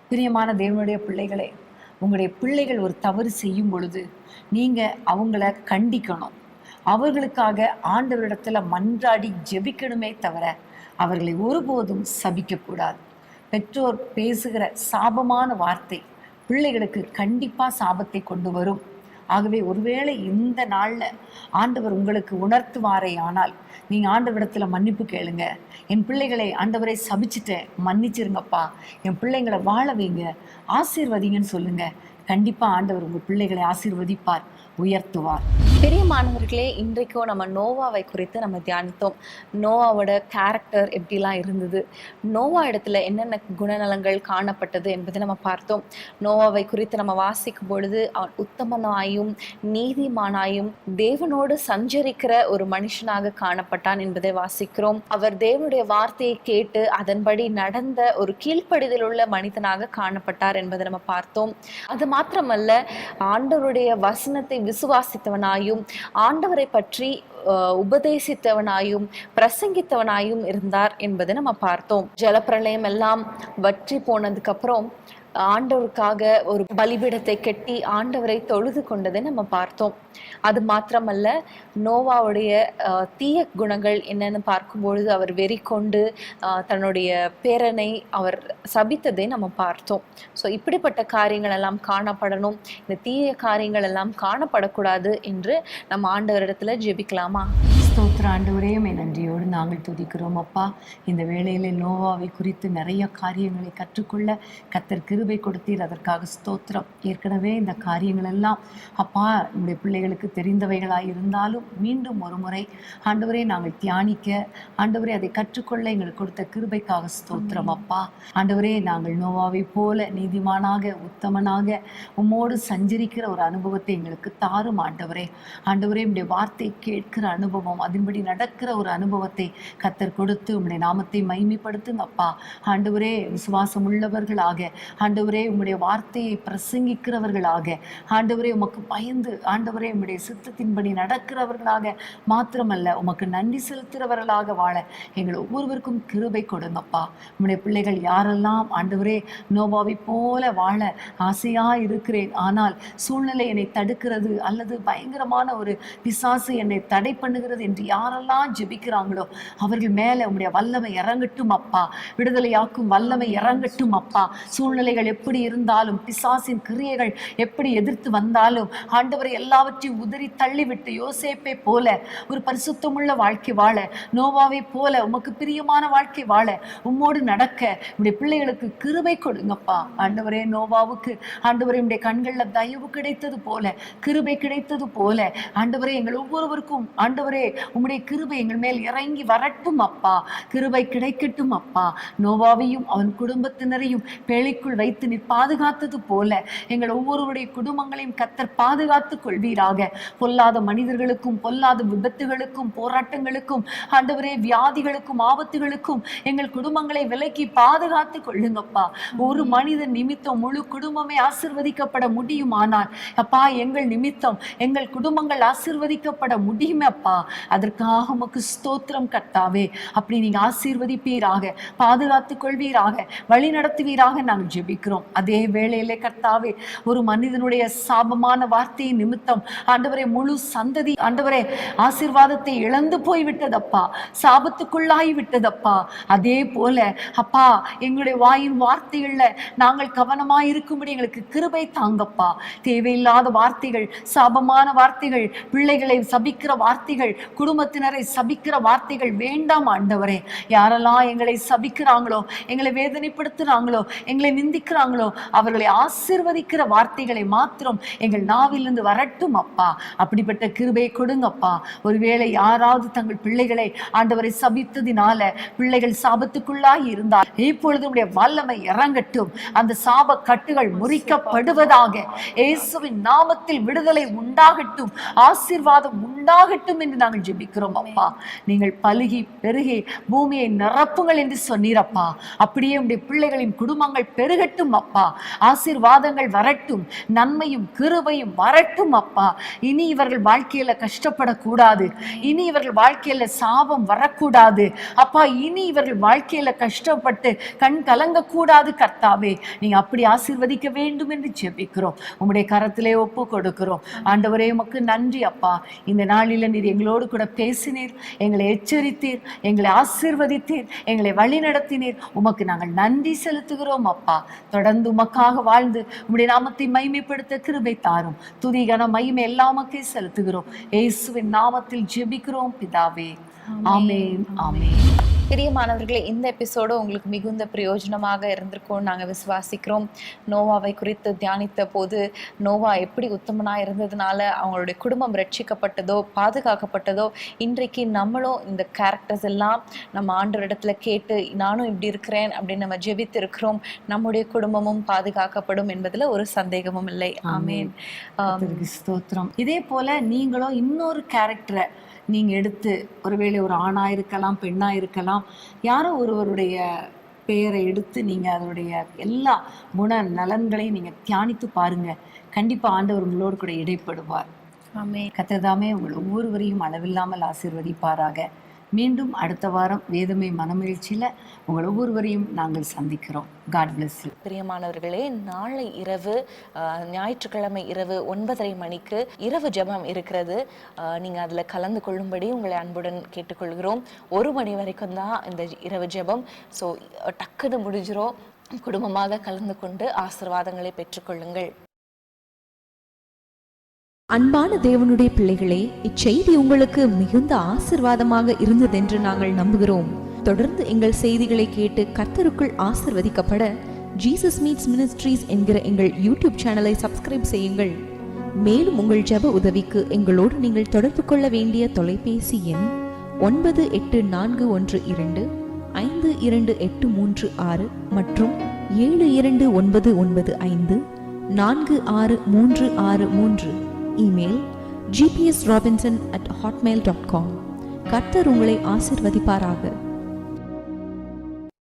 பிரியமான தேவனுடைய பிள்ளைகளே, உங்களுடைய பிள்ளைகள் ஒரு தவறு செய்யும் பொழுது நீங்க அவங்கள கண்டிக்கணும். அவர்களுக்காக ஆண்டவரிடத்துல மன்றாடி ஜெபிக்கணுமே தவிர அவர்களை ஒருபோதும் சபிக்கக்கூடாது. பெற்றோர் பேசுகிற சாபமான வார்த்தை பிள்ளைகளுக்கு கண்டிப்பா சாபத்தை கொண்டு வரும். ஆகவே ஒருவேளை இந்த நாள்ல ஆண்டவர் உங்களுக்கு உணர்த்துவாரே ஆனால் நீங்க ஆண்டவரிடத்துல மன்னிப்பு கேளுங்க. என் பிள்ளைகளை ஆண்டவரை சபிச்சுட்டேன், மன்னிச்சிருங்கப்பா, என் பிள்ளைங்களை வாழ வைங்க, ஆசீர்வதிங்கன்னு சொல்லுங்க. கண்டிப்பா ஆண்டவர் உங்க பிள்ளைகளை ஆசீர்வதிப்பார், உயர்த்துவார். பெரியமானவர்களே, இன்றைக்கும் நம்ம நோவாவை குறித்து நம்ம தியானித்தோம். நோவாவோட கேரக்டர் எப்படிலாம் இருந்தது, நோவா இடத்துல என்னென்ன குணநலங்கள் காணப்பட்டது என்பதை நம்ம பார்த்தோம். நோவாவை குறித்து நம்ம வாசிக்கும் பொழுது அவன் உத்தமனாயும் நீதிமானாயும் தேவனோடு சஞ்சரிக்கிற ஒரு மனுஷனாக காணப்பட்டான் என்பதை வாசிக்கிறோம். அவர் தேவனுடைய வார்த்தையை கேட்டு அதன்படி நடந்த ஒரு கீழ்ப்படிதல் உள்ள மனிதனாக காணப்பட்டார் என்பதை நம்ம பார்த்தோம். அது மாத்திரமல்ல, ஆண்டவருடைய வசனத்தை விசுவாசித்தவனாயும் ஆண்டவரை பற்றி உபதேசித்தவனாயும் பிரசங்கித்தவனாயும் இருந்தார் என்பதை நம்ம பார்த்தோம். ஜலப்பிரளயம் எல்லாம் வற்றி போனதுக்கு அப்புறம் ஆண்டவருக்காக ஒரு பலிபீடத்தை கட்டி ஆண்டவரை தொழுது கொண்டதை நம்ம பார்த்தோம். அது மாத்திரமல்ல, நோவாவுடைய தீய குணங்கள் என்னன்னு பார்க்கும்பொழுது அவர் வெறி கொண்டு தன்னுடைய பேரனை அவர் சபித்ததை நம்ம பார்த்தோம். ஸோ இப்படிப்பட்ட காரியங்கள் எல்லாம் காணப்படணும், இந்த தீய காரியங்கள் எல்லாம் காணப்படக்கூடாது என்று நம்ம ஆண்டவரிடத்துல ஜெபிக்கலாமா? ஸ்தோத்திர ஆண்டவரே, நன்றியோடு நாங்கள் துதிக்கிறோம் அப்பா. இந்த வேளையில நோவாவை குறித்து நிறைய காரியங்களை கற்றுக்கொள்ள கர்த்தர் கிருபை கொடுத்தீர், அதற்காக ஸ்தோத்திரம். ஏற்கனவே இந்த காரியங்கள் எல்லாம் அப்பா நம்முடைய பிள்ளைகளுக்கு தெரிந்தவைகளாய் இருந்தாலும் மீண்டும் ஒரு முறை ஆண்டவரே நாங்கள் தியானிக்க, ஆண்டவரே அதை கற்றுக்கொள்ள எங்களுக்கு கொடுத்த கிருபைக்காக ஸ்தோத்திரம் அப்பா. ஆண்டவரே, நாங்கள் நோவாவை போல நீதிமானாக உத்தமனாக உம்மோடு சஞ்சரிக்கிற ஒரு அனுபவத்தை எங்களுக்கு தாரும் ஆண்டவரே. ஆண்டவரே, உம்முடைய வார்த்தை கேட்கிற அனுபவம், அதன்படி நடக்கிற ஒரு அனுபவத்தை கர்த்தர் கொடுத்து உம்முடைய நாமத்தை மகிமைப்படுத்துங்க அப்பா. ஆண்டவரே, விசுவாசம் உள்ளவர்களாக, ஆண்டவரே உம்முடைய வார்த்தையை பிரசங்கிக்கிறவர்களாக, ஆண்டவரே உமக்கு பயந்து, ஆண்டவரே உம்முடைய சித்தத்தின்படி நடக்கிறவர்களாக மாத்திரமல்ல உமக்கு நன்றி செலுத்துகிறவர்களாக வாழ எங்கள் ஒவ்வொருவருக்கும் கிருபை கொடுங்கப்பா. உம்முடைய பிள்ளைகள் யாரெல்லாம் ஆண்டவரே நோவாவை போல வாழ ஆசையா இருக்கிறேன், ஆனால் சூழ்நிலை என்னை தடுக்கிறது அல்லது பயங்கரமான ஒரு பிசாசு என்னை தடை பண்ணுகிறது என்று யாரெல்லாம் ஜெபிக்கிறாங்களோ அவர்கள் மேல உம்முடைய வல்லமை இறங்கட்டும் அப்பா. விடுதலையாக்கும் வல்லமை இறங்கட்டும் அப்பா. சூழ்நிலைகள் எப்படி இருந்தாலும், பிசாசின் கிரியைகள் எப்படி எதிர்த்து வந்தாலும் ஆண்டவரை எல்லாவற்றையும் உதறி தள்ளிவிட்டு யோசேப்பை போல ஒரு பரிசுத்தமுள்ள வாழ்க்கை வாழ, நோவாவை போல உமக்கு பிரியமான வாழ்க்கை வாழ, உம்மோடு நடக்க உடைய பிள்ளைகளுக்கு கிருபை கொடுங்கப்பா. ஆண்டவரே, நோவாவுக்கு ஆண்டவரே உடைய கண்கள்ல தயவு கிடைத்தது போல, கிருபை கிடைத்தது போல, ஆண்டவரே எங்கள் ஒவ்வொருவருக்கும் ஆண்டவரே உம்முடைய கிருபை எங்கள் மேல் இறங்கி வரட்டும் அப்பா. கிருபை கிடைக்கட்டும் அப்பா. நோவாவையும் அவன் குடும்பத்தினரையும் பேழைக்குள் வைத்து நீர் பாதுகாத்தது போல எங்கள் ஒவ்வொருவருடைய குடும்பங்களையும் கர்த்தர் பாதுகாத்துக் கொள்வீராக. பொல்லாத மனிதர்களுக்கும் பொல்லாத விபத்துகளுக்கும் போராட்டங்களுக்கும் ஆண்டவரே வியாதிகளுக்கும் ஆபத்துகளுக்கும் எங்கள் குடும்பங்களை விலக்கி பாதுகாத்து கொள்ளுங்கப்பா. ஒரு மனிதன் நிமித்தம் முழு குடும்பமே ஆசீர்வதிக்கப்பட முடியுமானால் அப்பா, எங்கள் நிமித்தம் எங்கள் குடும்பங்கள் ஆசீர்வதிக்கப்பட முடியுமே அப்பா. அதற்காக உமக்கு ஸ்தோத்திரம் கர்த்தாவே. அப்படி நீங்க ஆசீர்வதிப்பீராக, பாதுகாத்துக் கொள்வீராக, வழி நடத்துவீராக நாங்கள் ஜெபிக்கிறோம். அதே வேளையிலே கர்த்தாவே, ஒரு மனிதனுடைய சாபமான வார்த்தையின் நிமித்தம் ஆண்டவரே முழு சந்ததி ஆண்டவரே ஆசீர்வாதத்தை இழந்து போய் விட்டதப்பா, சாபத்துக்குள்ளாகி விட்டதப்பா. அதே போல அப்பா, எங்களுடைய வாயின் வார்த்தைகள்ல நாங்கள் கவனமாய் இருக்கும்படி எங்களுக்கு கிருபை தாங்கப்பா. தேவையில்லாத வார்த்தைகள், சாபமான வார்த்தைகள், பிள்ளைகளை சபிக்கிற வார்த்தைகள், குடும்பத்தினரை சபிக்கிற வார்த்தைகள் வேண்டாம் ஆண்டவரே. யாரெல்லாம் எங்களை சபிக்கிறாங்களோ, எங்களை வேதனைப்படுத்துறாங்களோ, எங்களை நிந்திக்கிறாங்களோ, அவர்களை ஆசீர்வதிக்கிற வார்த்தைகளை மாத்திரம் எங்கள் நாவிலிருந்து வரட்டும் அப்பா. அப்படிப்பட்ட கிருபையை கொடுங்கப்பா. ஒருவேளை யாராவது தங்கள் பிள்ளைகளை ஆண்டவரை சபித்ததினால பிள்ளைகள் சாபத்துக்குள்ளாகி இருந்தால் இப்பொழுது உடைய வல்லமை இறங்கட்டும். அந்த சாப கட்டுகள் முறிக்கப்படுவதாக. இயேசுவின் நாமத்தில் விடுதலை உண்டாகட்டும், ஆசீர்வாதம் உண்டாகட்டும் என்று நாங்கள் ஜெபிக்கிறோம் அப்பா. நீங்கள் பலுகி பெருகி பூமியை நிரப்புங்கள் என்று சொன்னீரப்பா. அப்படியே உடைய பிள்ளைகளின் குடும்பங்கள் பெருகட்டும் அப்பா. ஆசீர்வாதங்கள் வரட்டும், நன்மையும் கிருபையும் வரட்டும் அப்பா. இனி இவர்கள் வாழ்க்கையில கஷ்டப்படக்கூடாது, இனி இவர்கள் வாழ்க்கையில சாபம் வரக்கூடாது அப்பா. இனி இவர்கள் வாழ்க்கையில கஷ்டப்பட்டு கண் கலங்க கூடாது கர்த்தாவே. நீங்க அப்படி ஆசீர்வதிக்க வேண்டும் என்று ஜெபிக்கிறோம். உம்முடைய கரத்திலே ஒப்பு கொடுக்கிறோம் ஆண்டவரே. உமக்கு நன்றி அப்பா. இந்த நாளில நீர் எங்களோடு கூட பேசினீர், எங்களை எச்சரித்தீர், எங்களை ஆசீர்வதித்தீர், எங்களை வழி நடத்தினீர். உமக்கு நாங்கள் நன்றி செலுத்துகிறோம் அப்பா. தொடர்ந்து உமக்காக வாழ்ந்து உம்முடைய நாமத்தை மகிமைப்படுத்த கிருபை தாரும். துதி கன மகிமை எல்லாம் உமக்கே செலுத்துகிறோம். இயேசுவின் நாமத்தில் ஜெபிக்கிறோம் பிதாவே. ஆமென், ஆமென். பிரியமானவர்களே, இந்த எபிசோடு உங்களுக்கு மிகுந்த பிரயோஜனமாக இருந்திருக்கும் நாங்கள் விசுவாசிக்கிறோம். நோவாவை குறித்து தியானித்த போது நோவா எப்படி உத்தமனாக இருந்ததுனால அவங்களுடைய குடும்பம் ரட்சிக்கப்பட்டதோ, பாதுகாக்கப்பட்டதோ, இன்றைக்கு நம்மளும் இந்த கேரக்டர்ஸ் எல்லாம் நம்ம ஆண்டவரிடத்துல கேட்டு நானும் இப்படி இருக்கிறேன் அப்படின்னு நம்ம ஜெபித்து இருக்கிறோம். நம்முடைய குடும்பமும் பாதுகாக்கப்படும் என்பதுல ஒரு சந்தேகமும் இல்லை. ஆமென். ஸ்தோத்திரம். இதே போல நீங்களும் இன்னொரு கேரக்டரை நீங்கள் எடுத்து, ஒருவேளை ஒரு ஆணாக இருக்கலாம், பெண்ணாக இருக்கலாம், யாரோ ஒருவருடைய பெயரை எடுத்து நீங்கள் அதனுடைய எல்லா குண நலன்களையும் நீங்கள் தியானித்து பாருங்க. கண்டிப்பாக ஆண்டவர் உங்களோடு கூட இடைப்படுவார். ஆமென். கர்த்தர் உங்கள் ஒவ்வொருவரையும் அளவில்லாமல் ஆசீர்வதிப்பாராக. மீண்டும் அடுத்த வாரம் வேதமே மனமகிழ்ச்சியில் உங்கள் ஒவ்வொருவரையும் நாங்கள் சந்திக்கிறோம். God bless you. பிரியமானவர்களே, நாளை இரவு ஞாயிற்றுக்கிழமை இரவு 9:30 மணிக்கு இரவு ஜெபம் இருக்கிறது. நீங்கள் அதில் கலந்து கொள்ளும்படி உங்களை அன்புடன் கேட்டுக்கொள்கிறோம். 1 மணி வரைக்கும் தான் இந்த இரவு ஜெபம். ஸோ டக்குன்னு முடிஞ்சிரும். குடும்பமாக கலந்து கொண்டு ஆசீர்வாதங்களை பெற்றுக்கொள்ளுங்கள். அன்பான தேவனுடைய பிள்ளைகளே, இச்செய்தி உங்களுக்கு மிகுந்த ஆசீர்வாதமாக இருந்ததென்று நாங்கள் நம்புகிறோம். தொடர்ந்து எங்கள் செய்திகளை கேட்டு கர்த்தருக்குள் ஆசீர்வதிக்கப்பட ஜீசஸ் மீட்ஸ் மினிஸ்ட்ரீஸ் என்கிற எங்கள் யூடியூப் சேனலை சப்ஸ்கிரைப் செய்யுங்கள். மேலும் உங்கள் ஜெப உதவிக்கு எங்களோடு நீங்கள் தொடர்பு கொள்ள வேண்டிய தொலைபேசி எண் 9842252836 மற்றும் 7299546363. Email gpsrobinson@hotmail.com. கர்த்தர் உங்களை ஆசீர்வதிப்பாராக.